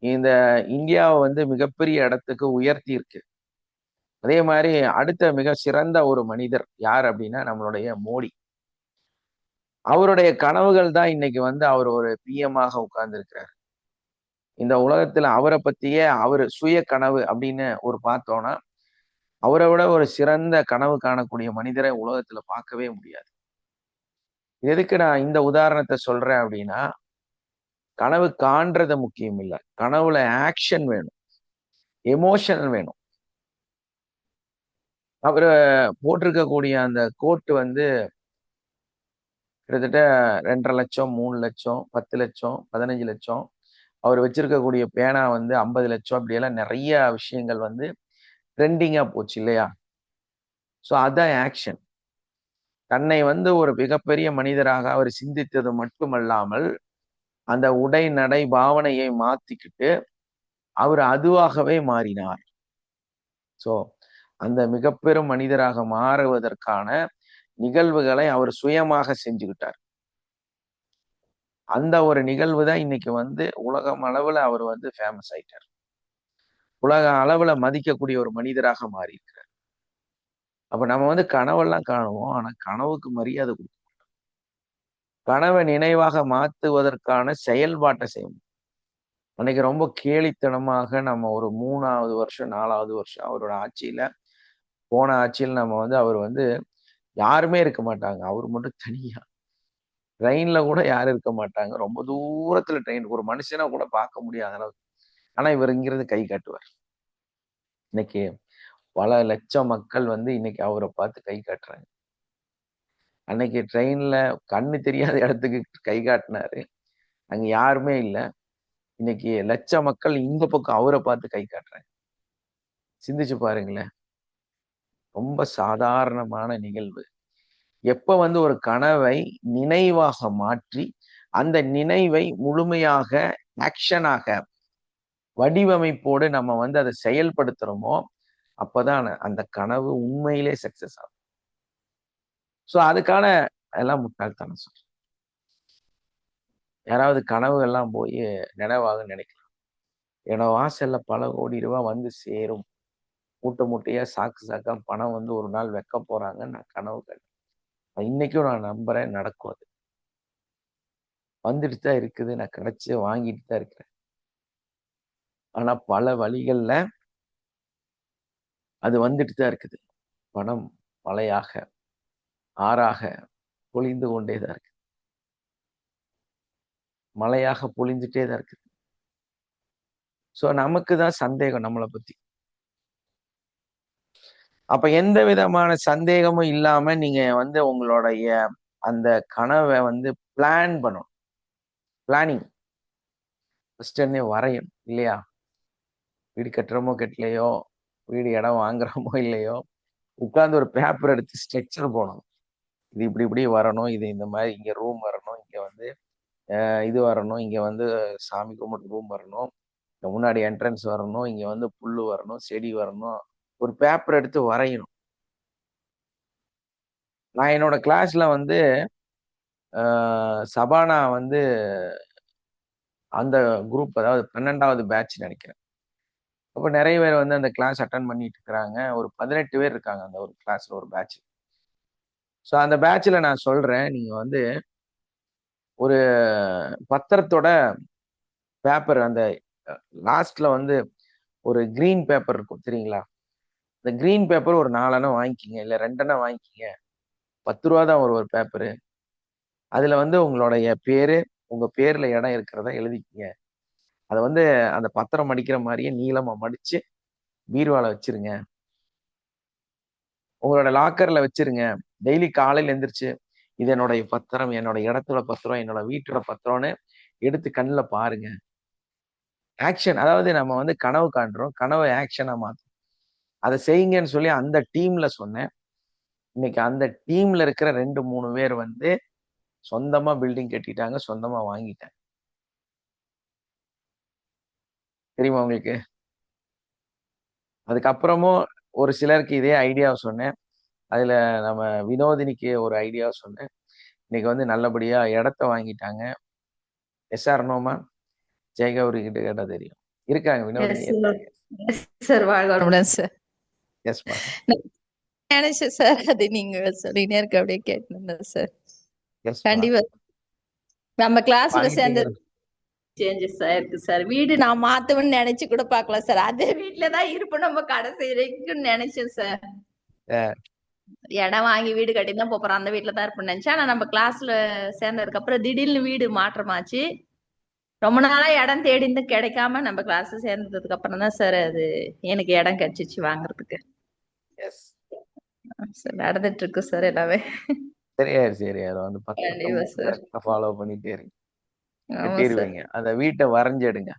இந்த இந்தியாவை வந்து மிகப்பெரிய இடத்துக்கு உயர்த்தி இருக்கு. அதே மாதிரி அடுத்த மிக சிறந்த ஒரு மனிதர் யார் அப்படின்னா நம்மளுடைய மோடி. அவருடைய கனவுகள் தான் இன்னைக்கு வந்து அவர் ஒரு பிஎம்மாக உட்கார்ந்து இருக்கிறார். இந்த உலகத்துல அவரை பத்தியே அவர் சுய கனவு அப்படின்னு ஒரு பார்த்தோம்னா அவரை விட ஒரு சிறந்த கனவு காணக்கூடிய மனிதரை உலகத்துல பார்க்கவே முடியாது. எதுக்கு நான் இந்த உதாரணத்தை சொல்றேன் அப்படின்னா கனவு காண்றது முக்கியம் இல்லை, கனவுல ஆக்ஷன் வேணும், எமோஷன் வேணும். அவரு போட்டிருக்கக்கூடிய அந்த கோட்டு வந்து கிட்டத்தட்ட 2.5 லட்சம் 3 லட்சம் 10 லட்சம் 15 லட்சம் அவர் வச்சிருக்கக்கூடிய பேனா வந்து 50 லட்சம் அப்படியெல்லாம் நிறைய விஷயங்கள் வந்து ட்ரெண்டிங்கா போச்சு இல்லையா? ஸோ அதான் ஆக்ஷன். தன்னை வந்து ஒரு மிகப்பெரிய மனிதராக அவர் சிந்தித்தது மட்டுமல்லாமல் அந்த உடை நடை பாவனையை மாத்திக்கிட்டு அவர் அதுவாகவே மாறினார். ஸோ அந்த மிகப்பெரும் மனிதராக மாறுவதற்கான நிகழ்வுகளை அவர் சுயமாக செஞ்சுக்கிட்டார். அந்த ஒரு நிகழ்வு தான் இன்னைக்கு வந்து உலகம் அளவுல அவர் வந்து ஃபேமஸ் ஆயிட்டார். உலக அளவுல மதிக்கக்கூடிய ஒரு மனிதராக மாறி இருக்கிறார். அப்ப நம்ம வந்து கனவெல்லாம் காணுவோம், ஆனா கனவுக்கு மரியாதை கொடுக்கணும். கனவை நினைவாக மாத்துவதற்கான செயல்பாட்டை செய்யணும். அன்னைக்கு ரொம்ப கேலித்தனமாக நம்ம ஒரு 3வது வருஷம் 4வது வருஷம் அவரோட ஆட்சியில போன ஆட்சியில் நம்ம வந்து அவர் வந்து யாருமே இருக்க மாட்டாங்க, அவர் மட்டும் தனியா ட்ரெயின்ல கூட யாரும் இருக்க மாட்டாங்க. ரொம்ப தூரத்துல ட்ரெயின் ஒரு மனுஷனா கூட பார்க்க முடியாத அளவுக்கு. ஆனா இவர் இங்கிருந்து கை காட்டுவார். இன்னைக்கு பல லட்சம் மக்கள் வந்து இன்னைக்கு அவரை பார்த்து கை காட்டுறாங்க. அன்னைக்கு ட்ரெயின்ல கண்ணு தெரியாத இடத்துக்கு கை காட்டினாரு, அங்க யாருமே இல்ல. இன்னைக்கு லட்ச மக்கள் இந்த பக்கம் அவரை பார்த்து கை காட்டுறாங்க. சிந்திச்சு பாருங்களேன். ரொம்ப சாதாரணமான நிகழ்வு. எப்ப வந்து ஒரு கனவை நினைவாக மாற்றி அந்த நினைவை முழுமையாக ஆக்ஷனாக வடிவமைப்போடு நம்ம வந்து அதை செயல்படுத்துறோமோ அப்பதான் அந்த கனவு உண்மையிலே சக்சஸ் ஆகும். ஸோ அதுக்கான எல்லாம் முட்டாள்தனம் சொல்றேன். யாராவது கனவு எல்லாம் போய் நினைவாக நினைக்கலாம். என்னோட வாசல்ல பல கோடி ரூபாய் வந்து சேரும், மூட்டை மூட்டையா சாக்கு சாக்கா பணம் வந்து ஒரு நாள் வைக்க போறாங்கன்னு நான் கனவு கண்டேன். இன்னைக்கும் நான் நம்புறேன், நடக்கும். அது வந்துட்டு தான் இருக்குது, நான் கிடைச்சி வாங்கிட்டு தான் இருக்கிறேன். ஆனா பல வழிகள்ல அது வந்துட்டு தான் இருக்குது. பணம் மழையாக ஆறாக பொழிந்து கொண்டே தான் இருக்கு, மழையாக பொழிஞ்சுட்டே தான் இருக்குது. ஸோ நமக்கு தான் சந்தேகம் நம்மளை பத்தி. அப்ப எந்த விதமான சந்தேகமும் இல்லாம நீங்க வந்து உங்களுடைய அந்த கனவை வந்து பிளான் பண்ணணும். பிளானிங் ஃபர்ஸ்ட் வரையணும் இல்லையா? வீடு கட்டுறோமோ கட்டலையோ, வீடு இடம் வாங்குறோமோ இல்லையோ, உட்கார்ந்து ஒரு பேப்பர் எடுத்து ஸ்ட்ரக்சர் போடணும். இது இப்படி இப்படி வரணும், இது இந்த மாதிரி இங்க ரூம் வரணும், இங்க வந்து இது வரணும், இங்க வந்து சாமி கும்பிட்டு ரூம் வரணும், இங்க முன்னாடி என்ட்ரன்ஸ் வரணும், இங்க வந்து புல்லு வரணும், செடி வரணும். ஒரு பேப்பர் எடுத்து வரையணும். நான் என்னோட கிளாஸ்ல வந்து சபானா வந்து அந்த குரூப், அதாவது 12வது பேட்ச் நினைக்கிறேன். அப்போ நிறைய பேர் வந்து அந்த கிளாஸ் அட்டன் பண்ணிட்டு இருக்கிறாங்க. ஒரு 18 பேர் இருக்காங்க அந்த ஒரு கிளாஸ்ல, ஒரு பேட்ச். ஸோ அந்த பேட்ச்ல நான் சொல்றேன், நீங்க வந்து ஒரு பத்திரத்தோட பேப்பர், அந்த லாஸ்ட்ல வந்து ஒரு கிரீன் பேப்பர் இருக்கும் தெரியுங்களா? இந்த கிரீன் பேப்பர் ஒரு 4 அணை வாங்கிக்கிங்க, இல்ல 2 அணை வாங்கிக்கிங்க. 10 ரூபா தான் ஒரு பேப்பரு. அதுல வந்து உங்களுடைய பேரு, உங்க பேர்ல இடம் இருக்கிறதா எழுதிக்கிங்க. அதை வந்து அந்த பத்திரம் மடிக்கிற மாதிரியே நீளமா மடிச்சு பீர்வால வச்சிருங்க. உங்களோட லாக்கர்ல வச்சிருங்க. டெய்லி காலையில எந்திரிச்சு இது என்னுடைய பத்திரம், என்னோட இடத்தோட பத்திரம், என்னோட வீட்டோட பத்திரம்னு எடுத்து கண்ணுல பாருங்க. ஆக்ஷன், அதாவது நம்ம வந்து கனவு காண்றோம், கனவை ஆக்ஷனா மாத்தும். அதை செய்யுங்கன்னு சொல்லி அந்த டீம்ல சொன்னேன். இன்னைக்கு அந்த டீம்ல இருக்கிற 2-3 பேர் வந்து சொந்தமா பில்டிங் கட்டிட்டாங்க, சொந்தமா வாங்கிட்டாங்க. தெரியுமா உங்களுக்கு? அதுக்கப்புறமும் ஒரு சிலருக்கு இதே ஐடியாவை சொன்னேன். அதுல நம்ம வினோதினிக்கு ஒரு ஐடியாவை சொன்னேன். இன்னைக்கு வந்து நல்லபடியா இடத்த வாங்கிட்டாங்க. எஸ்ஆர் நோமா? ஜெயகௌரி கிட்ட கேட்டா தெரியும். இருக்காங்க, வினோதினி இருக்காங்க. சார் வாழ்க வளமுடன் சார். எஸ்மா. நினைச்சேன் சார், அது நீங்க சொல்லினே இருக்க அப்படியே கேட்டு சார். எஸ்மா. கண்டிப்பா நம்ம கிளாஸ்ல வாங்கிட்டீங்க. சேர்ந்து சேஞ்சஸ் ஆயிருக்கு சார். வீடு நான் மாத்துவேன்னு நினைச்சு கூட பார்க்கல சார். அதே வீட்டுலதான் இருப்போம் நம்ம கடைசி வரைக்கும் நினைச்சேன் சார். இடம் வாங்கி வீடு கட்டி தான் போறோம், அந்த வீட்டுல தான் இருப்போம்னு நினைச்சேன். ஆனா நம்ம கிளாஸ்ல சேர்ந்ததுக்கு அப்புறம் திடீர்னு வீடு மாற்றமாச்சு. ரொம்ப நாளா இடம் தேடி இருந்து கிடைக்காம நம்ம கிளாஸ் சேர்ந்ததுக்கு அப்புறம் தான் சார் அது எனக்கு இடம் கிடைச்சிச்சு வாங்குறதுக்கு. எஸ். சார் நடந்துட்டு இருக்கு சார் எல்லாமே. சரி, அதை வந்து கண்டிப்பா சார். ஃபாலோ பண்ணிட்டே இருங்க, ஆமா சார். கட்டிடுவீங்க. அந்த வீட்டை வரைஞ்சிடுங்க.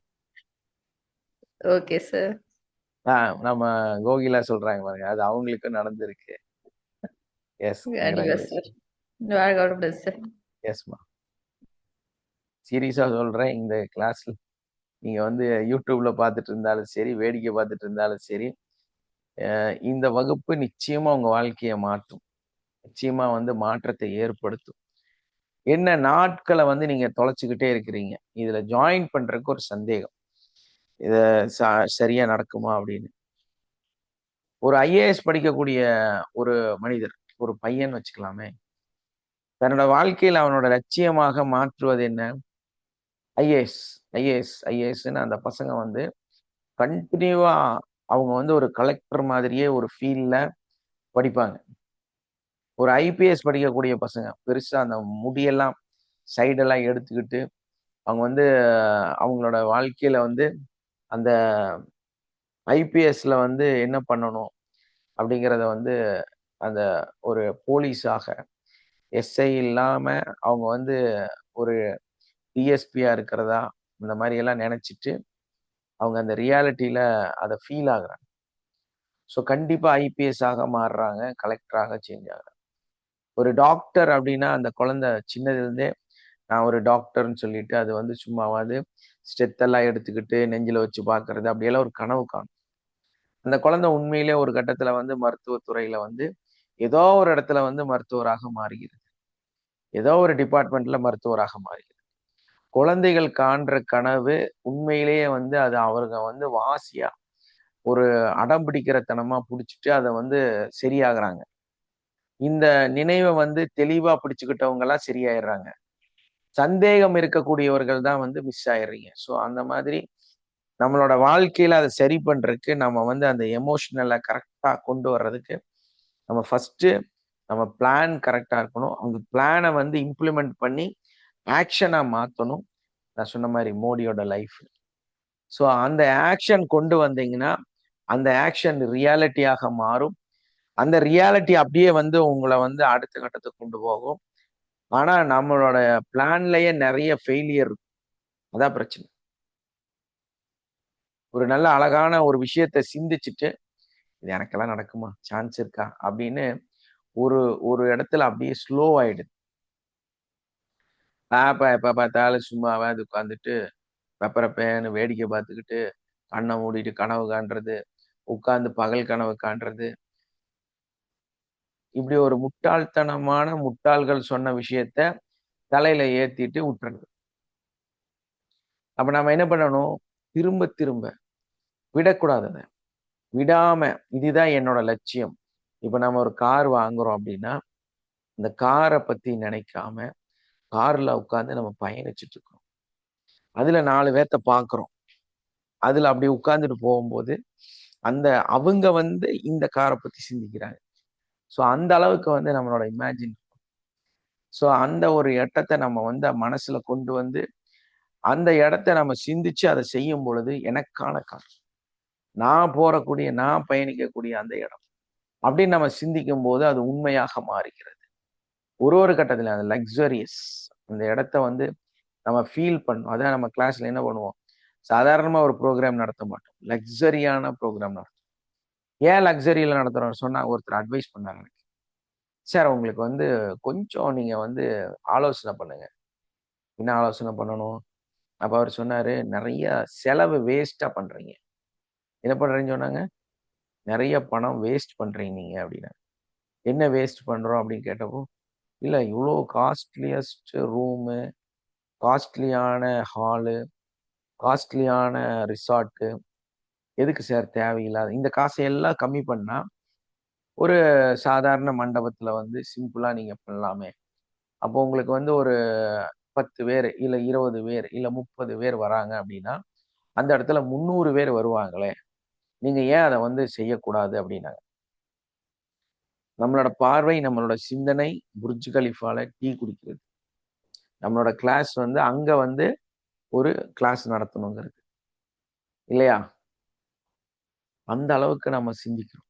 Okay sir. நம்ம கோகிலா சொல்றாங்க பாருங்க, அது அவங்களுக்கும் நடந்திருக்கு. எஸ், கண்டிப்பா சார். வாழ்க வளமுடன் சார். எஸ்மா. சீரியஸா சொல்றேன், இந்த கிளாஸ்ல நீங்க வந்து யூடியூப்ல பார்த்துட்டு இருந்தாலும் சரி, வேடிக்கை பார்த்துட்டு இருந்தாலும் சரி, இந்த வகுப்பு நிச்சயமா உங்க வாழ்க்கையை மாற்றும். நிச்சயமா வந்து மாற்றத்தை ஏற்படுத்தும். என்ன நாட்களை வந்து நீங்க தொலைச்சுக்கிட்டே இருக்கிறீங்க. இதுல ஜாயின் பண்றதுக்கு ஒரு சந்தேகம், இத சரியா நடக்குமா அப்படின்னு. ஒரு ஐஏஎஸ் படிக்கக்கூடிய ஒரு மனிதர், ஒரு பையன் வச்சுக்கலாமே, தன்னோட வாழ்க்கையில அவனோட லட்சியமாக மாற்றுவது என்ன? ஐஏஎஸ். ஐஏஎஸ்ன்னு அந்த பசங்க வந்து கண்டினியூவா அவங்க வந்து ஒரு கலெக்டர் மாதிரியே ஒரு ஃபீல்ட்ல படிப்பாங்க. ஒரு ஐபிஎஸ் படிக்கக்கூடிய பசங்க பெருசா அந்த முடியெல்லாம் சைடெல்லாம் எடுத்துக்கிட்டு அவங்க வந்து அவங்களோட வாழ்க்கையில வந்து அந்த ஐபிஎஸ்ல வந்து என்ன பண்ணணும் அப்படிங்கிறத வந்து அந்த ஒரு போலீஸாக எஸ்ஐ இல்லாம அவங்க வந்து ஒரு டிஎஸ்பியா இருக்கிறதா இந்த மாதிரி எல்லாம் நினைச்சிட்டு அவங்க அந்த ரியாலிட்டியில அதை ஃபீல் ஆகுறாங்க. ஸோ கண்டிப்பா ஐபிஎஸ் ஆக மாறுறாங்க, கலெக்டராக சேஞ்ச் ஆகுறாங்க. ஒரு டாக்டர் அப்படின்னா அந்த குழந்தை சின்னதுலேருந்தே நான் ஒரு டாக்டர்னு சொல்லிட்டு அது வந்து சும்மாவாது ஸ்டெத்தெல்லாம் எடுத்துக்கிட்டு நெஞ்சில வச்சு பார்க்கறது அப்படியெல்லாம் ஒரு கனவு காணும். அந்த குழந்தை உண்மையிலே ஒரு கட்டத்துல வந்து மருத்துவத்துறையில வந்து ஏதோ ஒரு இடத்துல வந்து மருத்துவராக மாறுகிறது, ஏதோ ஒரு டிபார்ட்மெண்ட்ல மருத்துவராக மாறுகிறது. குழந்தைகள் காண்ற கனவு உண்மையிலேயே வந்து அது அவருங்க வந்து வாசியா ஒரு அடம் பிடிக்கிறத்தனமா பிடிச்சிட்டு அதை வந்து சரியாகிறாங்க. இந்த நினைவை வந்து தெளிவா பிடிச்சுக்கிட்டவங்க எல்லாம் சரியாயிடுறாங்க. சந்தேகம் இருக்கக்கூடியவர்கள் தான் வந்து மிஸ் ஆயிடுறீங்க. ஸோ அந்த மாதிரி நம்மளோட வாழ்க்கையில அதை சரி பண்றதுக்கு நம்ம வந்து அந்த எமோஷனலை கரெக்டா கொண்டு வர்றதுக்கு நம்ம ஃபர்ஸ்ட் நம்ம பிளான் கரெக்டா இருக்கணும். அந்த பிளானை வந்து இம்ப்ளிமெண்ட் பண்ணி ஆக்ஷனா மாற்றணும். நான் சொன்ன மாதிரி மோடியோட லைஃப். ஸோ அந்த ஆக்ஷன் கொண்டு வந்தீங்கன்னா அந்த ஆக்ஷன் ரியாலிட்டியாக மாறும். அந்த ரியாலிட்டி அப்படியே வந்து உங்களை வந்து அடுத்த கட்டத்துக்கு கொண்டு போகும். ஆனா நம்மளோட பிளான்லயே நிறைய ஃபெயிலியர் இருக்கும். அதான் பிரச்சனை. ஒரு நல்ல அழகான ஒரு விஷயத்த சிந்திச்சுட்டு இது எனக்கெல்லாம் நடக்குமா, சான்ஸ் இருக்கா அப்படின்னு ஒரு ஒரு இடத்துல அப்படியே ஸ்லோ ஆயிடுது. எப்ப பார்த்தாலும் சும்மாவாது உட்காந்துட்டு பெப்பரப்பேன்னு வேடிக்கை பார்த்துக்கிட்டு கண்ணை மூடிட்டு கனவு காண்றது, உட்கார்ந்து பகல் கனவு காண்றது, இப்படி ஒரு முட்டாள்தனமான முட்டாள்கள் சொன்ன விஷயத்த தலையில ஏத்திட்டு விட்டுறது. அப்ப நம்ம என்ன பண்ணணும்? திரும்ப திரும்ப விடக்கூடாது. அதை விடாம இதுதான் என்னோட லட்சியம். இப்ப நம்ம ஒரு கார் வாங்குறோம் அப்படின்னா இந்த காரை பத்தி நினைக்காம கார்ல உட்கார்ந்து நம்ம பயணிச்சுட்டு இருக்கோம். அதுல 4 பேர்த்த பாக்குறோம். அதுல அப்படி உட்கார்ந்துட்டு போகும்போது அந்த அவங்க வந்து இந்த காரை பத்தி சிந்திக்கிறாங்க. ஸோ அந்த அளவுக்கு வந்து நம்மளோட இமேஜின். ஸோ அந்த ஒரு எட்டத்தை நம்ம வந்து மனசுல கொண்டு வந்து அந்த இடத்த நம்ம சிந்திச்சு அதை செய்யும் பொழுது எனக்கான கார், நான் பயணிக்கக்கூடிய அந்த இடம் அப்படின்னு நம்ம சிந்திக்கும் போது அது உண்மையாக மாறுகிறது. ஒரு கட்டத்துல அந்த லக்ஸரியஸ் அந்த இடத்த வந்து நம்ம ஃபீல் பண்ணணும். அதான் நம்ம கிளாஸ்ல என்ன பண்ணுவோம், சாதாரணமா ஒரு ப்ரோக்ராம் நடத்த மாட்டோம், லக்ஸரியான ப்ரோக்ராம் நடத்தும். ஏன் லக்ஸரியில நடத்துறோம் சொன்னா ஒருத்தர் அட்வைஸ் பண்ணாங்க எனக்கு, சார் உங்களுக்கு வந்து கொஞ்சம் நீங்க வந்து ஆலோசனை பண்ணுங்க. என்ன ஆலோசனை பண்ணணும்? அப்ப அவர் சொன்னாரு, நிறைய செலவு வேஸ்டா பண்றீங்க. என்ன பண்றீங்கன்னு சொன்னாங்க, நிறைய பணம் வேஸ்ட் பண்றீங்க நீங்க அப்படின்னா. என்ன வேஸ்ட் பண்றோம் அப்படின்னு கேட்டப்போ, இல்ல இவ்வளோ காஸ்ட்லியஸ்ட் ரூமு, காஸ்ட்லியான ஹாலு, காஸ்ட்லியான ரிசார்ட்டு எதுக்கு சார் தேவையில்லாத இந்த காசை எல்லாம் கம்மி பண்ணா ஒரு சாதாரண மண்டபத்துல வந்து சிம்பிளா நீங்க பண்ணலாமே. அப்போ உங்களுக்கு வந்து ஒரு 10 பேர் இல்ல 20 பேர் இல்ல 30 பேர் வராங்க அப்படின்னா அந்த இடத்துல 300 பேர் வருவாங்களே, நீங்க ஏன் அதை வந்து செய்யக்கூடாது அப்படின்னாங்க. நம்மளோட பார்வை, நம்மளோட சிந்தனை புர்ஜ் கலிஃபால டீ குடிக்கிறது. நம்மளோட கிளாஸ் வந்து அங்க வந்து ஒரு கிளாஸ் நடத்தணுங்கிறது இல்லையா? அந்த அளவுக்கு நம்ம சிந்திக்கிறோம்,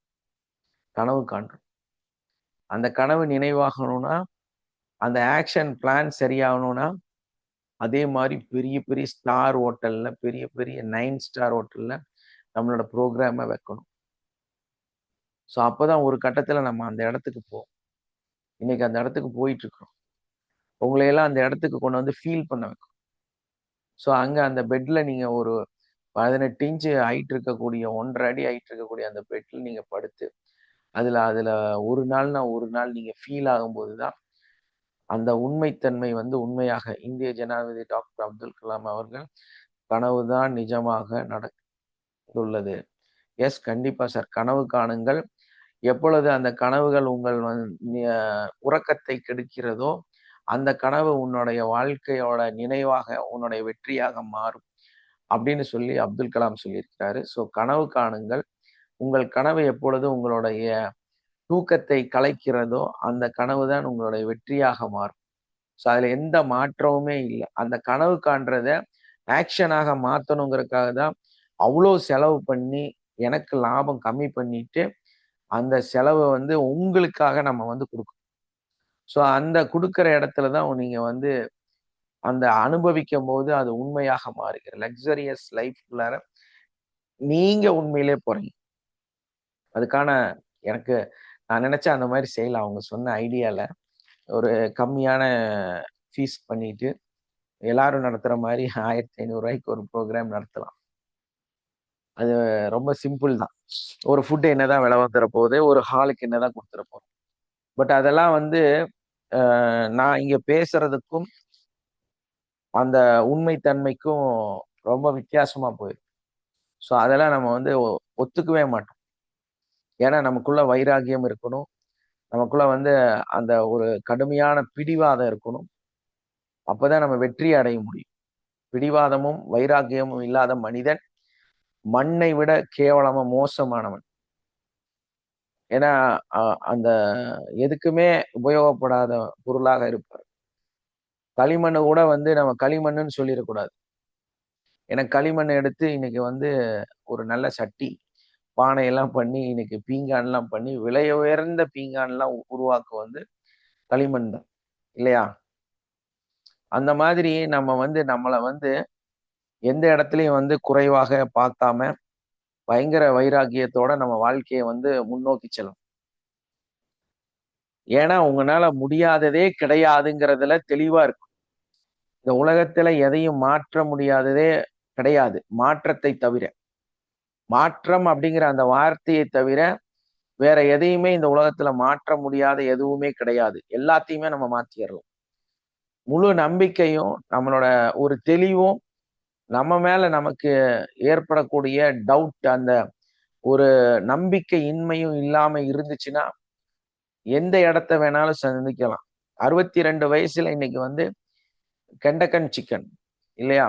கனவு காண்றோம். அந்த கனவு நினைவாகணும்னா, அந்த ஆக்ஷன் பிளான் சரியாகணும்னா, அதே மாதிரி பெரிய பெரிய ஸ்டார் ஹோட்டல்ல, பெரிய பெரிய 9 ஸ்டார் ஹோட்டல்ல நம்மளோட ப்ரோக்ராமை வைக்கணும். ஸோ அப்போதான் ஒரு கட்டத்துல நம்ம அந்த இடத்துக்கு போவோம். இன்னைக்கு அந்த இடத்துக்கு போயிட்டு இருக்கிறோம். உங்களையெல்லாம் அந்த இடத்துக்கு கொண்டு வந்து ஃபீல் பண்ண வைக்கும். ஸோ அங்க அந்த பெட்ல நீங்க ஒரு 18 இன்ச்சு ஹைட் இருக்கக்கூடிய 1.5 அடி ஹைட் இருக்கக்கூடிய அந்த பெட்ல நீங்க படுத்து அதுல அதுல ஒரு நாள் நீங்க ஃபீல் ஆகும்போது தான் அந்த உண்மைத்தன்மை வந்து உண்மையாக இந்திய ஜனாதிபதி டாக்டர் அப்துல் கலாம் அவர்கள் கனவுதான் நிஜமாக நடந்துள்ளது. எஸ், கண்டிப்பா சார், கனவு காணுங்கள். எப்பொழுது அந்த கனவுகள் உங்கள் உறக்கத்தை கெடுக்கிறதோ அந்த கனவு உன்னுடைய வாழ்க்கையோட நினைவாக உன்னுடைய வெற்றியாக மாறும் அப்படின்னு சொல்லி அப்துல் கலாம் சொல்லியிருக்கிறாரு. ஸோ கனவு காணுங்கள். உங்கள் கனவு எப்பொழுது உங்களுடைய தூக்கத்தை கலைக்கிறதோ அந்த கனவு தான் உங்களுடைய வெற்றியாக மாறும். ஸோ அதுல எந்த மாற்றமுமே இல்லை. அந்த கனவு காண்றத ஆக்ஷனாக மாத்தணுங்கிறதுக்காக தான் அவ்வளோ செலவு பண்ணி எனக்கு லாபம் கம்மி பண்ணிட்டு அந்த செலவை வந்து உங்களுக்காக நம்ம வந்து கொடுக்கணும். ஸோ அந்த கொடுக்குற இடத்துல தான் நீங்க வந்து அந்த அனுபவிக்கும் போது அது உண்மையாக மாறுகிற லக்ஸரியஸ் லைஃப்குள்ளார நீங்க உண்மையிலே போறீங்க. அதுக்கான எனக்கு நான் நினைச்சேன் அந்த மாதிரி செய்யலாம். அவங்க சொன்ன ஐடியால ஒரு கம்மியான ஃபீஸ் பண்ணிட்டு எல்லாரும் நடத்துற மாதிரி 1500 ரூபாய்க்கு ஒரு ப்ரோக்ராம் நடத்தலாம். அது ரொம்ப சிம்பிள் தான். ஒரு ஃபுட் என்னதான் விலை வந்துற போகுது, ஒரு ஹாலுக்கு என்னதான் கொடுத்துட போறோம். பட் அதெல்லாம் வந்து நான் இங்க பேசுறதுக்கும் அந்த உண்மைத்தன்மைக்கும் ரொம்ப வித்தியாசமா போயிடும். ஸோ அதெல்லாம் நம்ம வந்து ஒத்துக்கவே மாட்டோம். ஏன்னா நமக்குள்ள வைராகியம் இருக்கணும், நமக்குள்ள வந்து அந்த ஒரு கடுமையான பிடிவாதம் இருக்கணும். அப்பதான் நம்ம வெற்றி அடைய முடியும். பிடிவாதமும் வைராகியமும் இல்லாத மனிதன் மண்ணை விட கேவலமா மோசமானவன். ஏன்னா அந்த எதுக்குமே உபயோகப்படாத பொருளாக இருப்பார். களிமண்ணை கூட வந்து நம்ம களிமண்ணுன்னு சொல்லிடக்கூடாது. ஏன்னா களிமண்ணை எடுத்து இன்னைக்கு வந்து ஒரு நல்ல சட்டி பானையெல்லாம் பண்ணி இன்னைக்கு பீங்கான்லாம் பண்ணி விலை உயர்ந்த பீங்கான்லாம் உருவாக்க வந்து களிமண் தான் இல்லையா? அந்த மாதிரி நம்ம வந்து நம்மளை வந்து எந்த இடத்துலையும் வந்து குறைவாக பார்க்காம பயங்கர வைராகியத்தோட நம்ம வாழ்க்கையை வந்து முன்னோக்கி செல்லும். ஏன்னா உங்களால முடியாததே கிடையாதுங்கிறதுல தெளிவா இருக்கும். இந்த உலகத்துல எதையும் மாற்ற முடியாததே கிடையாது மாற்றத்தை தவிர. மாற்றம் அப்படிங்கிற அந்த வார்த்தையை தவிர வேற எதையுமே இந்த உலகத்துல மாற்ற முடியாத எதுவுமே கிடையாது. எல்லாத்தையுமே நம்ம மாத்திடலாம். முழு நம்பிக்கையும் நம்மளோட ஒரு தெளிவும் நம்ம மேல நமக்கு ஏற்படக்கூடிய டவுட், அந்த ஒரு நம்பிக்கை இன்மையும் இல்லாம இருந்துச்சுன்னா எந்த இடத்த வேணாலும் சந்திக்கலாம். 62 வயசுல இன்னைக்கு வந்து கெண்டக்கன் சிக்கன் இல்லையா,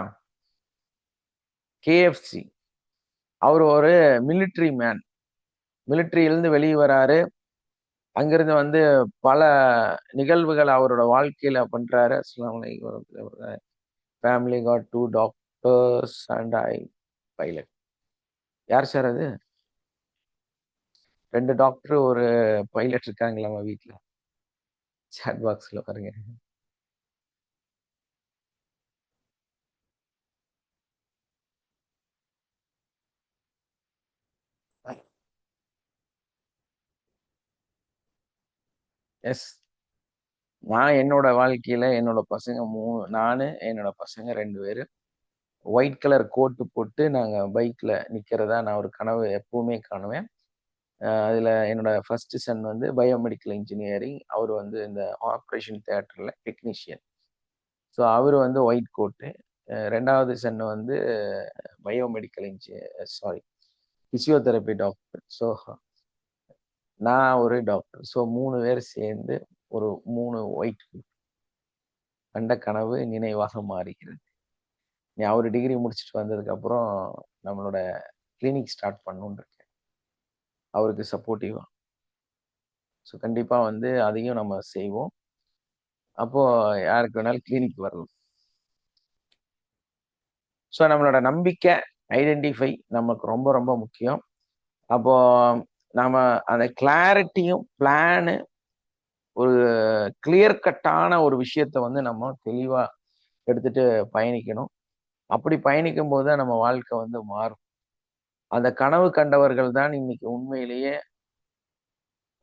கேஎஃப்சி, அவர் ஒரு மிலிட்ரி மேன், மிலிட்ரியிலிருந்து வெளியே வராரு, அங்கிருந்து வந்து பல நிகழ்வுகள் அவரோட வாழ்க்கையில பண்றாரு. Family got 2 doctors and a pilot. யார் சார் அது? 2 டாக்டர் ஒரு பைலட் இருக்காங்களாமா வீட்டுல. சாட் பாக்ஸ்ல பாருங்க. எஸ், நான் என்னோட வாழ்க்கையில என்னோட பசங்க நானு என்னோட பசங்க 2 பேரு ஒயிட் கலர் கோட்டு போட்டு நாங்க பைக்ல நிக்கிறதா நான் ஒரு கனவு எப்பவுமே காணுவேன். அதுல என்னோட ஃபர்ஸ்ட் சன் வந்து பயோமெடிக்கல் இன்ஜினியரிங், அவர் வந்து இந்த ஆப்ரேஷன் தியேட்டர்ல டெக்னீஷியன். ஸோ அவர் வந்து ஒயிட் கோட்டு. 2வது சன் வந்து பயோமெடிக்கல் பிசியோதெரப்பி டாக்டர். ஸோ நான் ஒரு டாக்டர். ஸோ 3 பேர் சேர்ந்து ஒரு 3 ஒயிட் கண்ட கனவு நினைவாக மாறுகிறது. நீ அவர் டிகிரி முடிச்சுட்டு வந்ததுக்கு அப்புறம் நம்மளோட கிளினிக் ஸ்டார்ட் பண்ணணும்னு இருக்கேன், அவருக்கு சப்போர்ட்டிவா. ஸோ கண்டிப்பா வந்து அதையும் நம்ம செய்வோம். அப்போ யாருக்கு வேணாலும் கிளினிக் வரலாம். ஸோ நம்மளோட நம்பிக்கை, ஐடென்டிஃபை நமக்கு ரொம்ப ரொம்ப முக்கியம். அப்போ நம்ம அந்த கிளாரிட்டியும் பிளானு, ஒரு கிளியர் கட்டான ஒரு விஷயத்த வந்து நம்ம தெளிவா எடுத்துட்டு பயணிக்கணும். அப்படி பயணிக்கும் போது தான் நம்ம வாழ்க்கை வந்து மாறும். அந்த கனவு கண்டவர்கள் தான் இன்னைக்கு உண்மையிலேயே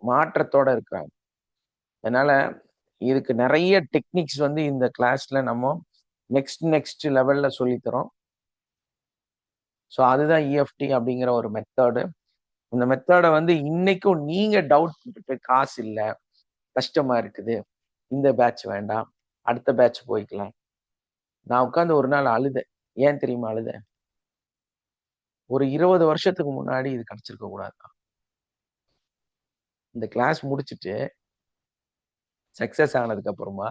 மாற்றத்தோட இருக்காங்க. அதனால இதுக்கு நிறைய டெக்னிக்ஸ் வந்து இந்த கிளாஸ்ல நம்ம நெக்ஸ்ட் லெவல்ல சொல்லித்தரோம். ஸோ அதுதான் இஎஃப்டி அப்படிங்கிற ஒரு மெத்தடு. இந்த மெத்தடை வந்து இன்னைக்கும் நீங்க டவுட், காசு இல்லை, கஷ்டமா இருக்குது, இந்த பேட்ச் வேண்டாம், அடுத்த பேட்ச் போய்க்கலாம். நான் உட்காந்து ஒரு நாள் அழுதேன். ஏன் தெரியுமா அழுதேன்? ஒரு 20 வருஷத்துக்கு முன்னாடி இது கிடைச்சிருக்க கூடாது. இந்த கிளாஸ் முடிச்சுட்டு சக்சஸ் ஆனதுக்கு அப்புறமா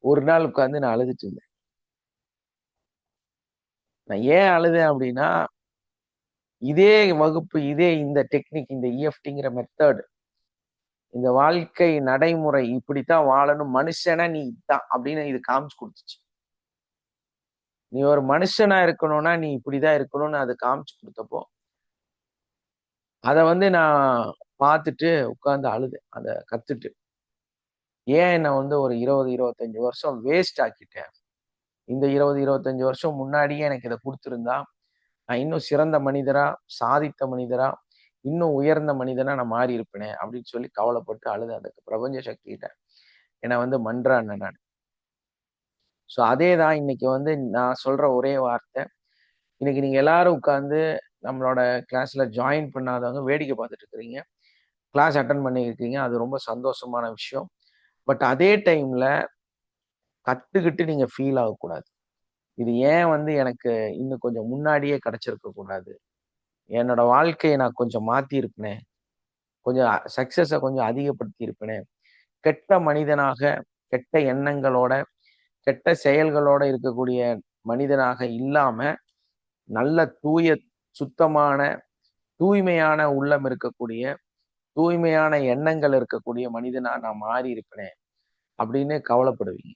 ஒரு நாள் உட்காந்து நான் அழுதுட்டு இருந்தேன். நான் ஏன் அழுதேன் அப்படின்னா, இதே வகுப்பு, இதே இந்த டெக்னிக், இந்த இஎஃப்டிங்கிற மெத்தட், இந்த வாழ்க்கை நடைமுறை, இப்படித்தான் வாழணும், மனுஷனா நீ இதான் அப்படின்னு இது காமிச்சு கொடுத்துச்சு. நீ ஒரு மனுஷனா இருக்கணும்னா நீ இப்படிதான் இருக்கணும்னு அது காமிச்சு கொடுத்தப்போ அதை வந்து நான் பார்த்துட்டு உட்கார்ந்து அழுதேன். அதை கத்துட்டு ஏன் நான் வந்து ஒரு 20-25 வருஷம் வேஸ்ட் ஆக்கிட்டேன். இந்த 20-25 வருஷம் முன்னாடியே எனக்கு இதை கொடுத்துருந்தா நான் இன்னும் சிறந்த மனிதரா, சாதித்த மனிதரா, இன்னும் உயர்ந்த மனிதனா நான் மாறி இருப்பேனே அப்படின்னு சொல்லி கவலைப்பட்டு அழுது அதுக்கு பிரபஞ்ச சக்திகிட்ட என்னை வந்து மன்றாடினேன் நான். ஸோ அதே தான் இன்னைக்கு வந்து நான் சொல்ற ஒரே வார்த்தை. இன்னைக்கு நீங்க எல்லாரும் உட்கார்ந்து நம்மளோட கிளாஸ்ல ஜாயின் பண்ணாதவங்க வேடிக்கை பார்த்துட்டு இருக்கிறீங்க, கிளாஸ் அட்டன் பண்ணியிருக்கீங்க, அது ரொம்ப சந்தோஷமான விஷயம். பட் அதே டைம்ல கத்துக்கிட்டு நீங்க ஃபீல் ஆகக்கூடாது. இது ஏன் வந்து எனக்கு இன்னும் கொஞ்சம் முன்னாடியே கிடைச்சிருக்க கூடாது, என்னோட வாழ்க்கையை நான் கொஞ்சம் மாத்தி இருப்பேனே, கொஞ்சம் சக்சஸை கொஞ்சம் அதிகப்படுத்தி இருப்பேனே, கெட்ட மனிதனாக, கெட்ட எண்ணங்களோட, கெட்ட செயல்களோட இருக்கக்கூடிய மனிதனாக இல்லாம நல்ல தூய, சுத்தமான, தூய்மையான உள்ளம் இருக்கக்கூடிய, தூய்மையான எண்ணங்கள் இருக்கக்கூடிய மனிதனா நான் மாறி இருப்பேனே அப்படின்னு கவலைப்படுவீங்க.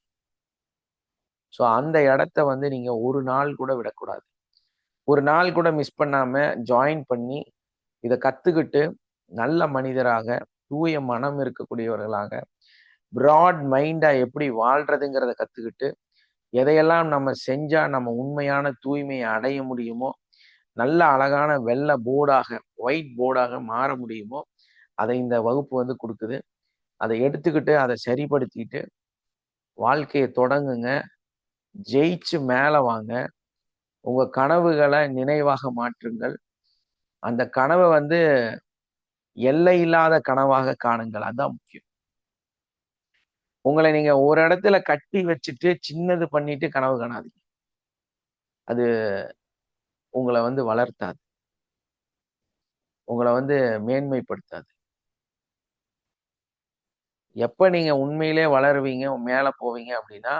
ஸோ அந்த இடத்த வந்து நீங்க ஒரு நாள் கூட விடக்கூடாது. ஒரு நாள் கூட மிஸ் பண்ணாம ஜாயின் பண்ணி இதை கத்துக்கிட்டு நல்ல மனிதராக, தூய மனம் இருக்கக்கூடியவர்களாக, பிராட் மைண்டா எப்படி வாழ்றதுங்கிறத கத்துக்கிட்டு எதையெல்லாம் நம்ம செஞ்சா நம்ம உண்மையான தூய்மையை அடைய முடியுமோ, நல்ல அழகான வெள்ளை போர்டாக, ஒயிட் போர்டாக மாற முடியுமோ, அதை இந்த வகுப்பு வந்து கொடுக்குது. அதை எடுத்துக்கிட்டு அதை சரிப்படுத்திட்டு வாழ்க்கையை தொடங்குங்க, ஜெயிச்சு மேல வாங்க, உங்க கனவுகளை நினைவாக மாற்றுங்கள். அந்த கனவை வந்து எல்லை இல்லாத கனவாக காணுங்கள். அதுதான் முக்கியம். உங்களை நீங்க ஒரு இடத்துல கட்டி வச்சுட்டு சின்னது பண்ணிட்டு கனவு காணாதீங்க. அது உங்களை வந்து வளர்த்தாது, உங்களை வந்து மேன்மைப்படுத்தாது. எப்ப நீங்க உண்மையிலே வளருவீங்க, மேல போவீங்க அப்படின்னா,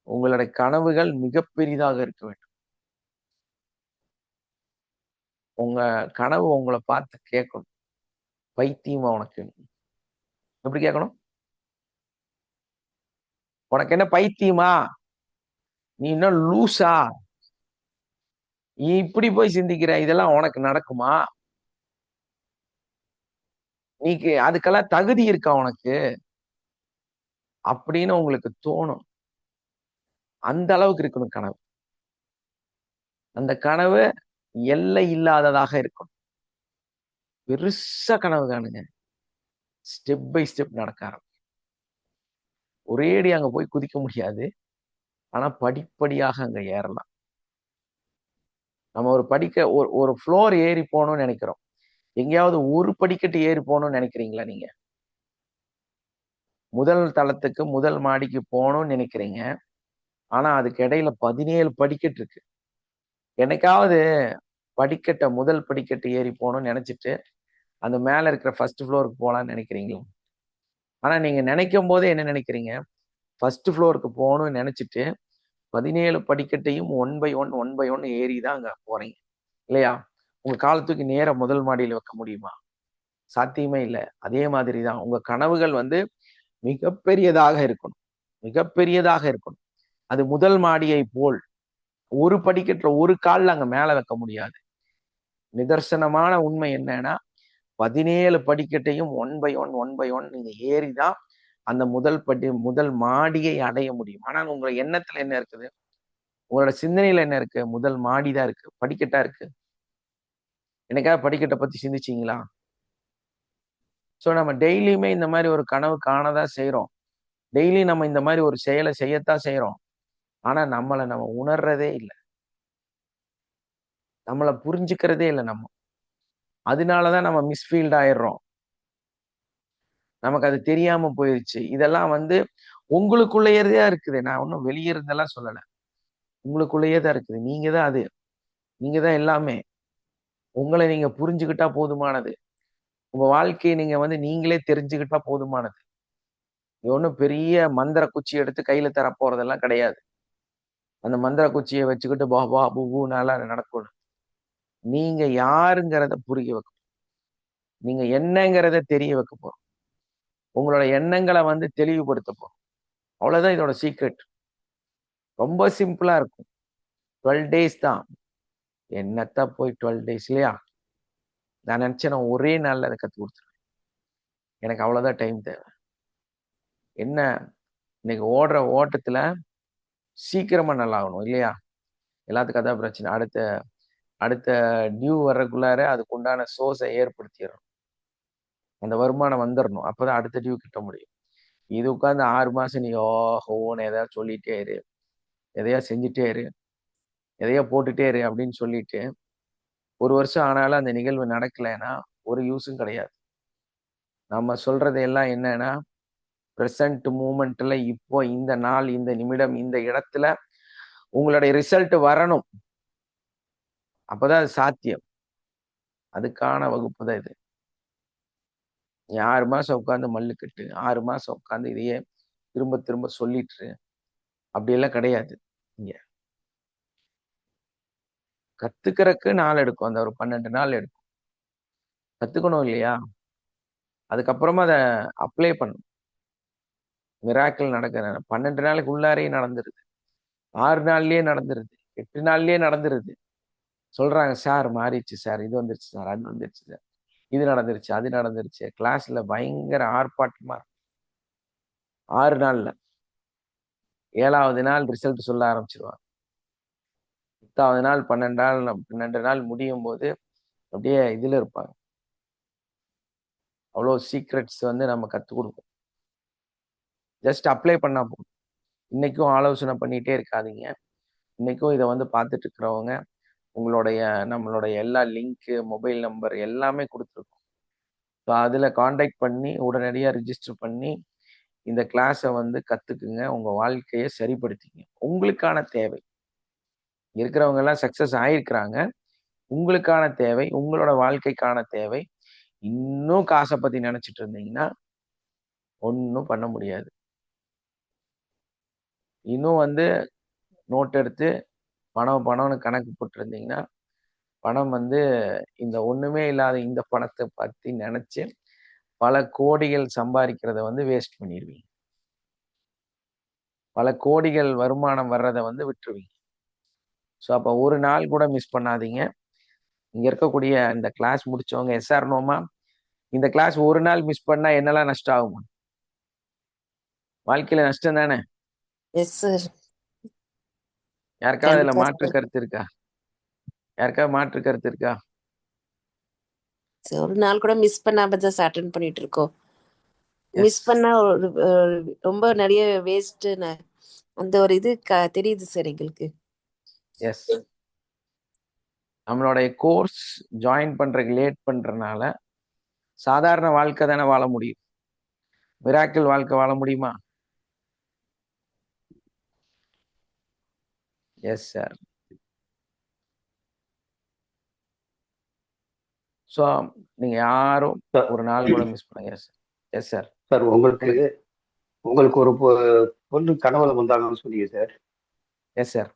உங்களுடைய கனவுகள் மிக பெரிதாக இருக்க வேண்டும். உங்க கனவு உங்களை பார்த்து கேட்கணும், பைத்தியமா உனக்கு? எப்படி கேட்கணும்? உனக்கு என்ன பைத்தியமா? நீ இன்னும் லூசா? நீ இப்படி போய் சிந்திக்கிற, இதெல்லாம் உனக்கு நடக்குமா? நீக்கு அதுக்கெல்லாம் தகுதி இருக்கா உனக்கு? அப்படின்னு உங்களுக்கு தோணும். அந்த அளவுக்கு இருக்கணும் கனவு. அந்த கனவு எல்லை இல்லாததாக இருக்கும். பெருசா கனவு காணுங்க. ஸ்டெப் பை ஸ்டெப் நடக்க ஆரம்பிக்கும். ஒரேடி அங்க போய் குதிக்க முடியாது. ஆனா படிப்படியாக அங்க ஏறலாம். நம்ம ஒரு ஒரு ஃப்ளோர் ஏறி போகணும்னு நினைக்கிறோம். எங்கேயாவது ஒரு படிக்கட்டு ஏறி போகணும்னு நினைக்கிறீங்களா நீங்க? முதல் தளத்துக்கு, முதல் மாடிக்கு போகணும்னு நினைக்கிறீங்க. ஆனா அதுக்கு இடையில 17 படிக்கட்டு இருக்கு. என்னைக்காவது முதல் படிக்கட்டு ஏறி போகணும்னு நினைச்சிட்டு அந்த மேல இருக்கிற ஃபர்ஸ்ட் ஃப்ளோருக்கு போகலான்னு நினைக்கிறீங்களா? ஆனா நீங்க நினைக்கும் போதே என்ன நினைக்கிறீங்க? ஃபர்ஸ்ட் ஃப்ளோருக்கு போகணும்னு நினைச்சிட்டு 17 படிக்கட்டையும் ஒன் பை ஒன் ஏறி தான் அங்க போறீங்க இல்லையா? உங்க காலத்துக்கு நேர முதல் மாடியில் வைக்க முடியுமா? சாத்தியமே இல்லை. அதே மாதிரி தான் உங்க கனவுகள் வந்து மிகப்பெரியதாக இருக்கணும், மிகப்பெரியதாக இருக்கணும். அது முதல் மாடியை போல் ஒரு படிக்கட்டுல ஒரு கால்ல அங்க மேல வைக்க முடியாது. நிதர்சனமான உண்மை என்னன்னா 17 படிக்கட்டையும் ஒன் பை ஒன் நீங்க ஏறிதான் அந்த முதல் மாடியை அடைய முடியும். ஆனால் உங்க எண்ணத்துல என்ன இருக்குது? உங்களோட சிந்தனையில என்ன இருக்கு? முதல் மாடி தான் இருக்கு, படிக்கட்டா இருக்கு. என்னைக்காவது படிக்கட்டை பத்தி சிந்திச்சீங்களா? சோ நம்ம டெய்லியுமே இந்த மாதிரி ஒரு கனவு காணதான் செய்யறோம். டெய்லி நம்ம இந்த மாதிரி ஒரு செயலை செய்யத்தான் செய்யறோம். ஆனா நம்மளை நம்ம உணர்றதே இல்லை, நம்மளை புரிஞ்சுக்கிறதே இல்லை நம்ம. அதனாலதான் நம்ம மிஸ்ஃபீல்ட் ஆயிடுறோம். நமக்கு அது தெரியாம போயிருச்சு. இதெல்லாம் வந்து உங்களுக்குள்ளேயே தான் இருக்குது. நான் ஒன்றும் வெளியே இருந்தெல்லாம் சொல்லலை, உங்களுக்குள்ளேயே தான் இருக்குது. நீங்க தான் அது, நீங்க தான் எல்லாமே. உங்களை நீங்க புரிஞ்சுக்கிட்டா போதுமானது. உங்க வாழ்க்கையை நீங்க வந்து நீங்களே தெரிஞ்சுக்கிட்டா போதுமானது. இது ஒன்றும் பெரிய மந்திர குச்சி எடுத்து கையில தர போறதெல்லாம் கிடையாது. அந்த மந்திர குச்சியை வச்சுக்கிட்டு பாபா புபுனால நடக்கணும். நீங்க யாருங்கிறத புரிய வைக்க, நீங்க என்னங்கிறத தெரிய வைக்க போறோம். உங்களோட எண்ணங்களை வந்து தெளிவுபடுத்த போறோம். அவ்வளவுதான் இதோட சீக்ரெட். ரொம்ப சிம்பிளா இருக்கும். 12 days தான். என்னத்தான் போய் 12 days இல்லையா? நான் நினைச்சேன் நான் ஒரே நாள்ல அதை கத்து கொடுத்துருவேன். எனக்கு அவ்வளவுதான் டைம் தேவை. என்ன இன்னைக்கு ஓடுற ஓட்டத்துல சீக்கிரமா நல்லா ஆகணும் இல்லையா? எல்லாத்துக்கும் அதான் பிரச்சனை. அடுத்த டியூ வர்றதுக்குள்ளார அதுக்கு உண்டான சோர்ஸை ஏற்படுத்திடணும். அந்த வருமானம் வந்துடணும். அப்பதான் அடுத்த டியூ கிட்ட முடியும். இது உட்காந்து 6 மாசம் நீ ஓஹோன்னு எதையா சொல்லிட்டே இரு, எதையா செஞ்சுட்டே இரு, எதையா போட்டுட்டே இரு அப்படின்னு சொல்லிட்டு 1 வருஷம் ஆனாலும் அந்த நிகழ்வு நடக்கலைன்னா ஒரு யூஸும் கிடையாது. நம்ம சொல்றது எல்லாம் என்னன்னா, ப்ரெசன்ட் மூமெண்ட்ல இப்போ இந்த நாள், இந்த நிமிடம், இந்த இடத்துல உங்களுடைய ரிசல்ட் வரணும். அப்பதான் அது சாத்தியம். அதுக்கான வகுப்பு தான் இது. 6 மாசம் உட்காந்து மல்லு கட்டு, 6 மாசம் உட்காந்து இதையே திரும்ப திரும்ப சொல்லிட்டு அப்படியெல்லாம் கிடையாது. இங்க கத்துக்கிறதுக்கு நாள் எடுக்கும். அந்த ஒரு 12 நாள் எடுக்கும். கத்துக்கணும் இல்லையா? அதுக்கப்புறமா அதை அப்ளை பண்ணணும். மிராக்கிள் நடக்கிற 12 நாளுக்கு உள்ளாரே நடந்துருது, 6 நாள்லயே நடந்துருது, 8 நாள்லயே நடந்துருது. சொல்றாங்க சார் மாறிடுச்சு சார், இது வந்துருச்சு சார், அது வந்துருச்சு சார், இது நடந்துருச்சு, அது நடந்துருச்சு. கிளாஸ்ல பயங்கர ஆர்ப்பாட்டமா 6 நாள்ல 7வது நாள் ரிசல்ட் சொல்ல ஆரம்பிச்சிருவாங்க. 10வது நாள் 12 நாள் முடியும் போது அப்படியே இதுல இருப்பாங்க. அவ்வளோ சீக்ரெட்ஸ் வந்து நம்ம கற்றுக் கொடுப்போம். ஜஸ்ட் அப்ளை பண்ணா போதும். இன்னைக்கும் ஆலோசனை பண்ணிட்டே இருக்காதீங்க. இன்னைக்கும் இதை வந்து பார்த்துட்டு இருக்கிறவங்க நம்மளுடைய எல்லா லிங்க்கு, மொபைல் நம்பர் எல்லாமே கொடுத்துருக்கோம். ஸோ அதில் காண்டாக்ட் பண்ணி உடனடியாக ரிஜிஸ்டர் பண்ணி இந்த கிளாஸை வந்து கற்றுக்குங்க. உங்கள் வாழ்க்கையை சரிப்படுத்திங்க. உங்களுக்கான தேவை இருக்கிறவங்க எல்லாம் சக்சஸ் ஆயிருக்கிறாங்க. உங்களுக்கான தேவை, உங்களோட வாழ்க்கைக்கான தேவை, இன்னும் காசை பத்தி நினைச்சிட்டு இருந்தீங்கன்னா ஒன்றும் பண்ண முடியாது. இன்னும் வந்து நோட் எடுத்து பணம்னு கணக்கு போட்டிருந்தீங்கன்னா பணம் வந்து இந்த ஒண்ணுமே இல்லாத இந்த பணத்தை பத்தி நினைச்சு பல கோடிகள் சம்பாதிக்கிறத வந்து வேஸ்ட் பண்ணிடுவீங்க. பல கோடிகள் வருமானம் வர்றதை வந்து விட்டுருவீங்க. ஸோ அப்போ ஒரு நாள் கூட மிஸ் பண்ணாதீங்க. இங்க இருக்கக்கூடிய இந்த கிளாஸ் முடிச்சவங்க எஸ்ஆர் நோமா, இந்த கிளாஸ் ஒரு நாள் மிஸ் பண்ணா என்னெல்லாம் நஷ்டம் ஆகுமா? வாழ்க்கையில நஷ்டம் தானே. Yes sir. யாருக்காவது அதுல கண்டிப்பா மாற்று சார். கருத்து இருக்கா? யாருக்காவது மாற்று கருத்து இருக்கா? ஒரு நாள் கூட மிஸ் பண்ணாம தான் சார் அட்டன் பண்ணிட்டு இருக்கோம். மிஸ் எஸ் பண்ணா ரொம்ப நிறைய வேஸ்ட் அந்த ஒரு இது தெரியுது சார் எங்களுக்கு. எஸ் நம்மளுடைய கோர்ஸ் ஜாயின் பண்றதுக்கு லேட் பண்றதுனால சாதாரண வாழ்க்கை தானே வாழ முடியும். மிராக்கிள் வாழ்க்கை வாழ முடியுமா? Yes sir. ஸோ நீங்க யாரும் சார் ஒரு நாள் கூட மிஸ் பண்ணுங்க. Yes sir. சார் உங்களுக்கு ஒரு பொண்ணு கனவுல வந்தாங்கன்னு சொன்னீங்க சார். Yes sir.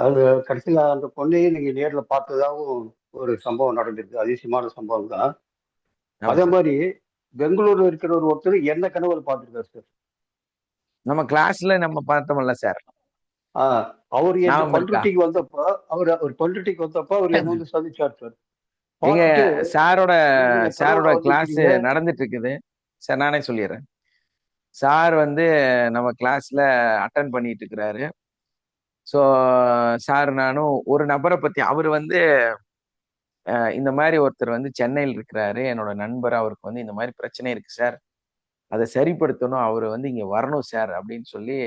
அது கடைசியில் அந்த பொண்ணையும் நீங்க நேர்ல பார்த்ததாகவும் ஒரு சம்பவம் நடந்திருக்கு. அதிசயமான சம்பவம் தான். ஆமா அதே சார். மாதிரி பெங்களூர்ல இருக்கிற ஒருத்தர் என்ன கனவுல பார்த்துருக்காரு சார். நம்ம கிளாஸ்ல நம்ம பார்த்தோம்ல சார். அவர் என்ன ஞாபகம் இருக்கா? பண்ருட்டிக்கு வந்தப்போ அவர் என்ன வந்து சந்திச்சார் சார். எங்க பார்த்துட்டு சாரோட நீங்க சாரோட கனவுல கிளாஸ் வந்திருக்கீங்க. நடந்துட்டு இருக்குது சார். நானே சொல்லிடுறேன். சார் வந்து நம்ம கிளாஸ்ல அட்டன் பண்ணிட்டு இருக்கிறாரு. ஸோ சார் நானும் ஒரு நபரை பத்தி அவர் வந்து இந்த மாதிரி ஒருத்தர் வந்து சென்னையில் இருக்கிறாரு, என்னோட நண்பர். அவருக்கு வந்து இந்த மாதிரி பிரச்சனை இருக்கு சார், அதை சரிப்படுத்தணும், அவர் வந்து இங்க வரணும் சார் அப்படின்னு சொல்லி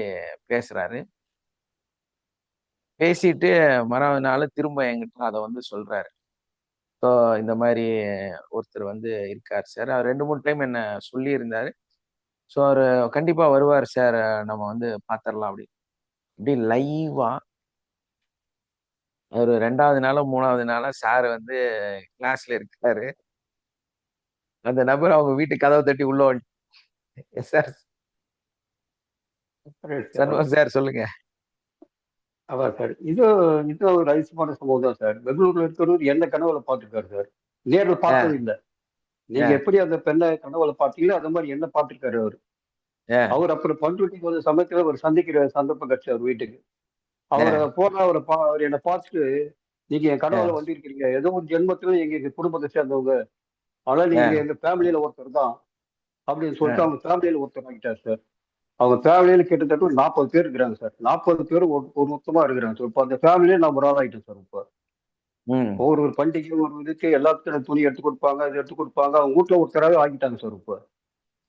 பேசுறாரு. பேசிட்டு மறுநாள் நாள் திரும்ப என்கிட்ட அதை வந்து சொல்றாரு. ஸோ இந்த மாதிரி ஒருத்தர் வந்து இருக்கார் சார். அவர் 2-3 டைம் என்ன சொல்லி இருந்தாரு. ஸோ அவர் கண்டிப்பா வருவார் சார், நம்ம வந்து பார்த்துடலாம் அப்படி லைவா ஒரு 2வது நாளோ 3வது நாளோ சார் வந்து கிளாஸ்ல இருக்காரு. அந்த நபர் அவங்க வீட்டு கதவை தட்டி உள்ள சார். சண்முகம் சார் சொல்லுங்க. சார் இது ஒரு அதிசயமான சம்பவம் தான் சார். பெங்களூர்ல இருக்கிறவர் என்ன கனவுல பார்த்துருக்காரு சார். நேரில் பார்த்தது இல்லை. நீங்க எப்படி அந்த பெண்ணை கனவுல பார்த்தீங்களோ அந்த மாதிரி என்ன பார்த்துருக்காரு அவர். அவர் அப்புறம் பண்ருட்டிக்கு ஒரு சமயத்துல ஒரு சந்திக்கிற சந்தர்ப்பம் கிடைச்சு அவர் வீட்டுக்கு. அவரை போனா அவர் என்னை பார்த்துட்டு, நீங்க என் கனவுல வந்திருக்கிறீங்க, ஏதோ ஒரு ஜென்மத்துல எங்க குடும்பத்தை சேர்ந்தவங்க, ஆனா நீங்க எங்க ஃபேமிலியில ஒருத்தர் தான் அப்படின்னு சொல்லிட்டு அவங்க ஃபேமிலியில ஒருத்தர் ஆகிட்டார் சார். அவங்க ஃபேமிலியில கிட்டத்தட்ட ஒரு 40 பேர் இருக்கிறாங்க சார். 40 பேரும் ஒரு மொத்தமா இருக்கிறாங்க சார். இப்போ அந்த ஃபேமிலியே நான் ஒரு ஆள் ஆகிட்டேன் சார். இப்போ ஒரு பண்டிகை ஒரு இதுக்கு எல்லாத்துக்கும் துணி எடுத்து கொடுப்பாங்க, இது எடுத்து கொடுப்பாங்க. அவங்க வீட்டுல ஒருத்தராகவே ஆகிட்டாங்க சார். இப்போ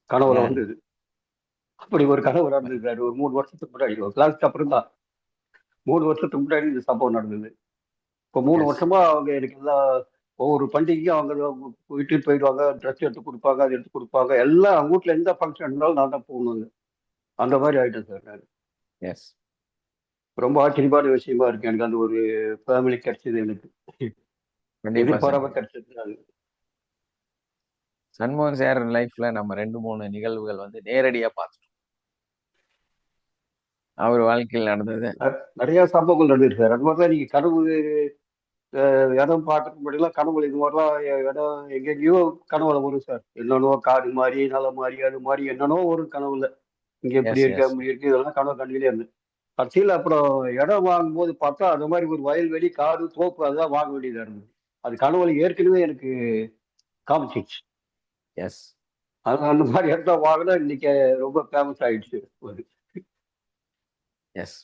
கனவுல வந்தது அப்படி ஒரு கனவு நடந்தது. ஒரு 3 வருஷத்துக்கு முன்னாடி கிளாஸ்க்கு அப்புறம் தான் 3 வருஷத்துக்கு முன்னாடி இந்த சம்பவம் நடந்தது. இப்போ 3 வருஷமா அவங்க எனக்கு எல்லாம் ஒவ்வொரு பண்டிகைக்கும் அவங்க வீட்டுக்கு போயிடுவாங்க, ட்ரெஸ் எடுத்து கொடுப்பாங்க, அது எடுத்து கொடுப்பாங்க. எல்லாம் அவங்க வீட்டுல எந்த ஃபங்க்ஷன் இருந்தாலும் நான் தான் போகணும். அந்த மாதிரி ஆயிட்டேன் சார் நான். எஸ். ரொம்ப ஆச்சரியமான விஷயமா இருக்கு எனக்கு அந்த ஒரு ஃபேமிலி கிடைச்சது. எனக்கு எதிர்பாராம கிடைச்சது. சண்முகம் சார் லைஃப்ல நம்ம 2-3 நிகழ்வுகள் வந்து நேரடியா பார்த்துட்டோம். அவர் வாழ்க்கையில் நடந்தது நிறைய சம்பவங்கள் நடந்துருக்கு சார். அது மாதிரிதான் நீங்க கனவு இடம் பார்க்கறதுக்கு முன்னாடிலாம் கனவுல இது மாதிரிலாம் இடம் எங்கெங்கேயோ கனவுல வரும் சார். என்னென்னோ காடு மாதிரி, நில மாதிரி, அது மாதிரி என்னென்னோ ஒரு கனவுல இங்க எப்படி இருக்கு அப்படி இருக்கு, இதெல்லாம் கனவு கண்டிலே இருந்து கடைசியில் அப்புறம் இடம் வாங்கும் போது பார்த்தா அது மாதிரி ஒரு வயல்வெளி, காடு, தோப்பு அதெல்லாம் வாங்க வேண்டியதா இருந்தது. அது கனவுல ஏற்கனவே எனக்கு காமிச்சிச்சு. எஸ். அது அந்த மாதிரி இடத்த வாங்கினா இன்னைக்கு ரொம்ப ஃபேமஸ் ஆயிடுச்சு. எஸ்.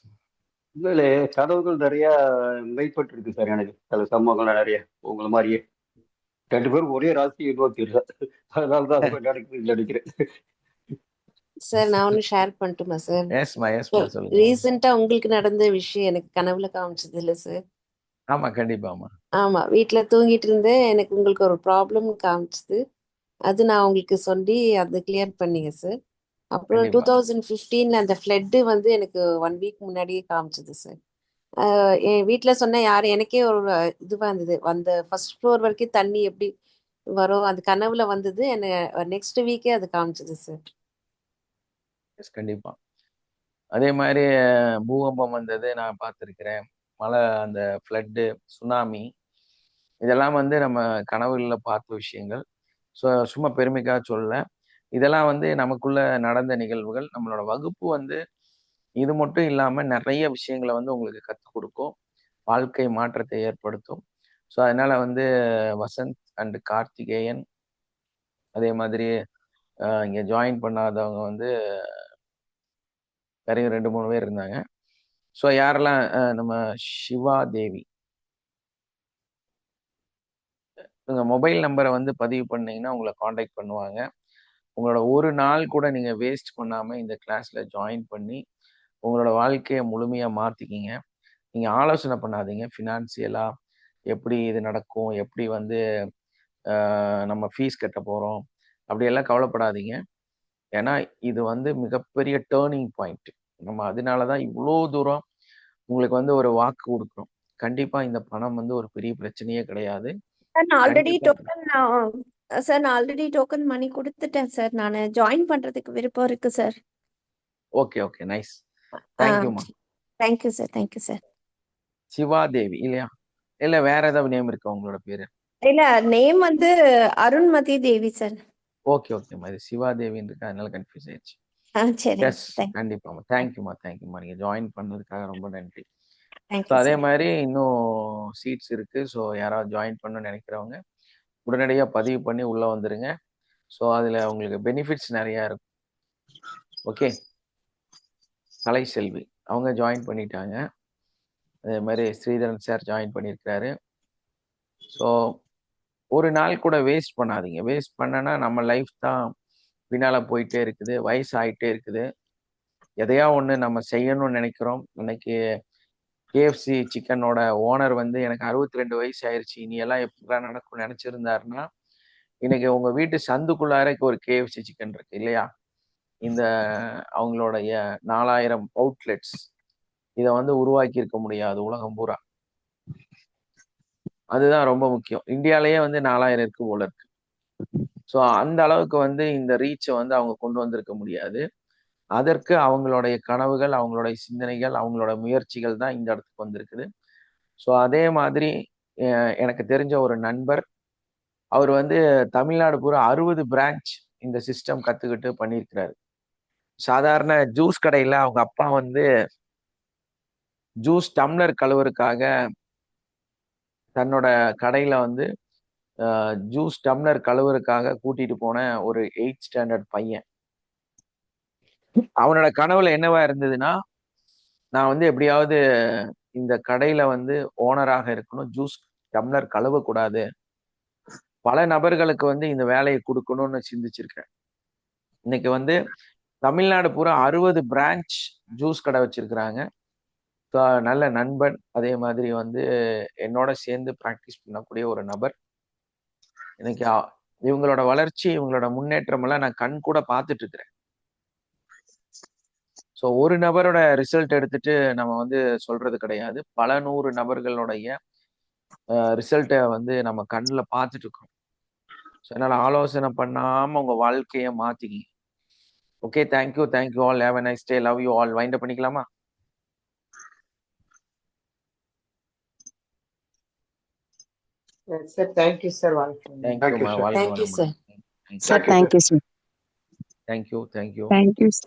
உண்மையிலே கனவுகள் நிறைய மெய்ப்பட்டு இருக்கு சார். எனக்கு சில சம்பவங்கள் நிறைய உங்களை மாதிரியே 2 பேரும் ஒரே ராசி இன்னொரு அதனாலதான் அது நடக்குது நினைக்கிறேன். சார் நான் ஒன்று ஷேர் பண்ணட்டுமா சார்? ரீசெண்டா உங்களுக்கு நடந்த விஷயம் எனக்கு கனவுல காமிச்சது இல்லை சார்? ஆமா கண்டிப்பாமா. ஆமா, வீட்டுல தூங்கிட்டு இருந்தேன், எனக்கு உங்களுக்கு ஒரு ப்ராப்ளம் காமிச்சது. அது நான் உங்களுக்கு சொல்லி அதை கிளியர் பண்ணீங்க சார். அப்புறம் 2015 அந்த ஃப்ளட்டு வந்து எனக்கு 1 வீக் முன்னாடியே காமிச்சது சார். என் வீட்ல சொன்ன யாரும் எனக்கே ஒரு இதுவா இருந்தது. அந்த ஃபர்ஸ்ட் ஃப்ளோர் வரைக்கும் தண்ணி எப்படி வரும் அது கனவுல வந்தது. என்ன நெக்ஸ்ட் வீக்கே அது காமிச்சது சார். எஸ், கண்டிப்பா. அதே மாதிரி பூகம்பம் வந்தது நான் பார்த்துருக்கிறேன். மழை, அந்த ஃப்ளட்டு, சுனாமி, இதெல்லாம் வந்து நம்ம கனவுகளில் பார்த்த விஷயங்கள். ஸோ சும்மா பெருமைக்காக சொல்லல. இதெல்லாம் வந்து நமக்குள்ள நடந்த நிகழ்வுகள். நம்மளோட வகுப்பு வந்து இது மட்டும் இல்லாம நிறைய விஷயங்களை வந்து உங்களுக்கு கற்றுக் கொடுக்கும். வாழ்க்கை மாற்றத்தை ஏற்படுத்தும். ஸோ அதனால வந்து வசந்த் அண்ட் கார்த்திகேயன், அதே மாதிரி இங்கே ஜாயின் பண்ணாதவங்க வந்து நிறைய 2-3 பேர் இருந்தாங்க. ஸோ யாரெல்லாம் நம்ம சிவா தேவி, உங்கள் மொபைல் நம்பரை வந்து பதிவு பண்ணீங்கன்னா உங்களை காண்டாக்ட் பண்ணுவாங்க. உங்களோட ஒரு நாள் கூட நீங்கள் வேஸ்ட் பண்ணாமல் இந்த கிளாஸில் ஜாயின் பண்ணி உங்களோட வாழ்க்கையை முழுமையாக மாற்றிக்கிங்க. நீங்கள் ஆலோசனை பண்ணாதீங்க. ஃபினான்சியலாக எப்படி இது நடக்கும், எப்படி வந்து நம்ம ஃபீஸ் கட்ட போகிறோம், அப்படியெல்லாம் கவலைப்படாதீங்க. ஏன்னா இது வந்து மிகப்பெரிய டேர்னிங் பாயிண்ட். நம்ம அதனால தான் இவ்வளோ தூரம் உங்களுக்கு வந்து ஒரு வாக்கு கொடுக்குறோம். கண்டிப்பாக இந்த பணம் வந்து ஒரு பெரிய பிரச்சனையே கிடையாது. சார் நான் ஆல்ரெடி கண்டிப்பா நான் ஆல்ரெடி டோக்கன் மணி கொடுத்துட்டேன் சார். நான் ஜாயின் பண்றதுக்கு விருப்பம் இருக்கு சார். Okay okay, nice. தேங்க்யூமா. Thank you sir. Thank you sir. Siva Devi இல்லையா? இல்லை வேற ஏதாவது நேம் இருக்கா உங்களோட பேரு? இல்ல, நேம் வந்து அருண்மதி தேவி சார். ஓகே ஓகேம்மா, இது சிவா தேவின்னு இருக்கா, அதனால கன்ஃபியூஸ் ஆயிடுச்சு. சரி. எஸ், கண்டிப்பாம்மா. தேங்க்யூம்மா. நீங்க ஜாயின் பண்ணதுக்காக ரொம்ப நன்றி. ஸோ தேங்க்யூ அதே சார். மாதிரி இன்னும் சீட்ஸ் இருக்கு. ஸோ யாராவது ஜாயின் பண்ணணும்னு நினைக்கிறவங்க உடனடியாக பதிவு பண்ணி உள்ள வந்துருங்க. ஸோ அதுல உங்களுக்கு பெனிஃபிட்ஸ் நிறைய இருக்கும். ஓகே, கலைசெல்வி அவங்க ஜாயின் பண்ணிட்டாங்க. அதே மாதிரி ஸ்ரீதரன் சார் ஜாயின் பண்ணியிருக்காரு. ஸோ ஒரு நாள் கூட வேஸ்ட் பண்ணாதீங்க. வேஸ்ட் பண்ணனா நம்ம லைஃப் தான் பின்னால போயிட்டே இருக்குது, வயசாயிட்டே இருக்குது. எதையா ஒன்று நம்ம செய்யணும்னு நினைக்கிறோம். இன்னைக்கு கேஎஃப்சி சிக்கனோட ஓனர் வந்து எனக்கு 62 வயசு ஆயிடுச்சு, இனி எல்லாம் எப்படிலாம் நடக்கும்னு நினைச்சிருந்தாருன்னா இன்னைக்கு உங்க வீட்டு சந்துக்குள்ளாரைக்கு ஒரு கேஎஃப்சி சிக்கன் இருக்கு இல்லையா? இந்த அவங்களுடைய 4000 அவுட்லெட்ஸ் இதை வந்து உருவாக்கி இருக்க முடியாது உலகம் பூரா. அதுதான் ரொம்ப முக்கியம். இந்தியாலேயே வந்து 4000 இருக்கு போல இருக்கு. ஸோ அந்த அளவுக்கு வந்து இந்த ரீச்சை வந்து அவங்க கொண்டு வந்திருக்க முடியாது. அதற்கு அவங்களுடைய கனவுகள், அவங்களுடைய சிந்தனைகள், அவங்களோட முயற்சிகள் தான் இந்த இடத்துக்கு வந்திருக்குது. ஸோ அதே மாதிரி எனக்கு தெரிஞ்ச ஒரு நண்பர், அவர் வந்து தமிழ்நாடு பூரா 60 பிரான்ச் இந்த சிஸ்டம் கத்துக்கிட்டு பண்ணியிருக்கிறாரு. சாதாரண ஜூஸ் கடையில அவங்க அப்பா வந்து ஜூஸ் டம்ளர் கழுவுறதுக்காக தன்னோட கடையில வந்து ஜூஸ் டம்ளர் கழுவுறதுக்காக கூட்டிட்டு போன ஒரு 8th ஸ்டாண்டர்ட் பையன். அவனோட கனவுல என்னவா இருந்ததுன்னா, நான் வந்து எப்படியாவது இந்த கடையில வந்து ஓனராக இருக்கணும், ஜூஸ் டம்ளர் கழுவக்கூடாது, பல நபர்களுக்கு வந்து இந்த வேலையை கொடுக்கணும்னு சிந்திச்சிருக்கேன். இன்னைக்கு வந்து தமிழ்நாடு பூரா 60 பிரான்ச் ஜூஸ் கடை வச்சிருக்கிறாங்க. நல்ல நண்பன், அதே மாதிரி வந்து என்னோட சேர்ந்து ப்ராக்டிஸ் பண்ணக்கூடிய ஒரு நபர். இன்னைக்கு இவங்களோட வளர்ச்சி, இவங்களோட முன்னேற்றம் எல்லாம் நான் கண் கூட பார்த்துட்டு இருக்கிறேன். ஸோ ஒரு நபரோட ரிசல்ட் எடுத்துட்டு நம்ம வந்து சொல்றது கிடையாது, பல 100 நபர்களுடைய ரிசல்ட்டை வந்து நம்ம கண்ணில் பார்த்துட்டு இருக்கோம். ஸோ அதனால ஆலோசனை பண்ணாம உங்க வாழ்க்கையை மாத்திக்கிங்க. Okay, thank you all, have a nice day, love you all. Wind up பண்ணிக்கலாமா? Sir thank you sir. Thank you thank you sir. Sir. Thank you sir. Thank you. Thank you.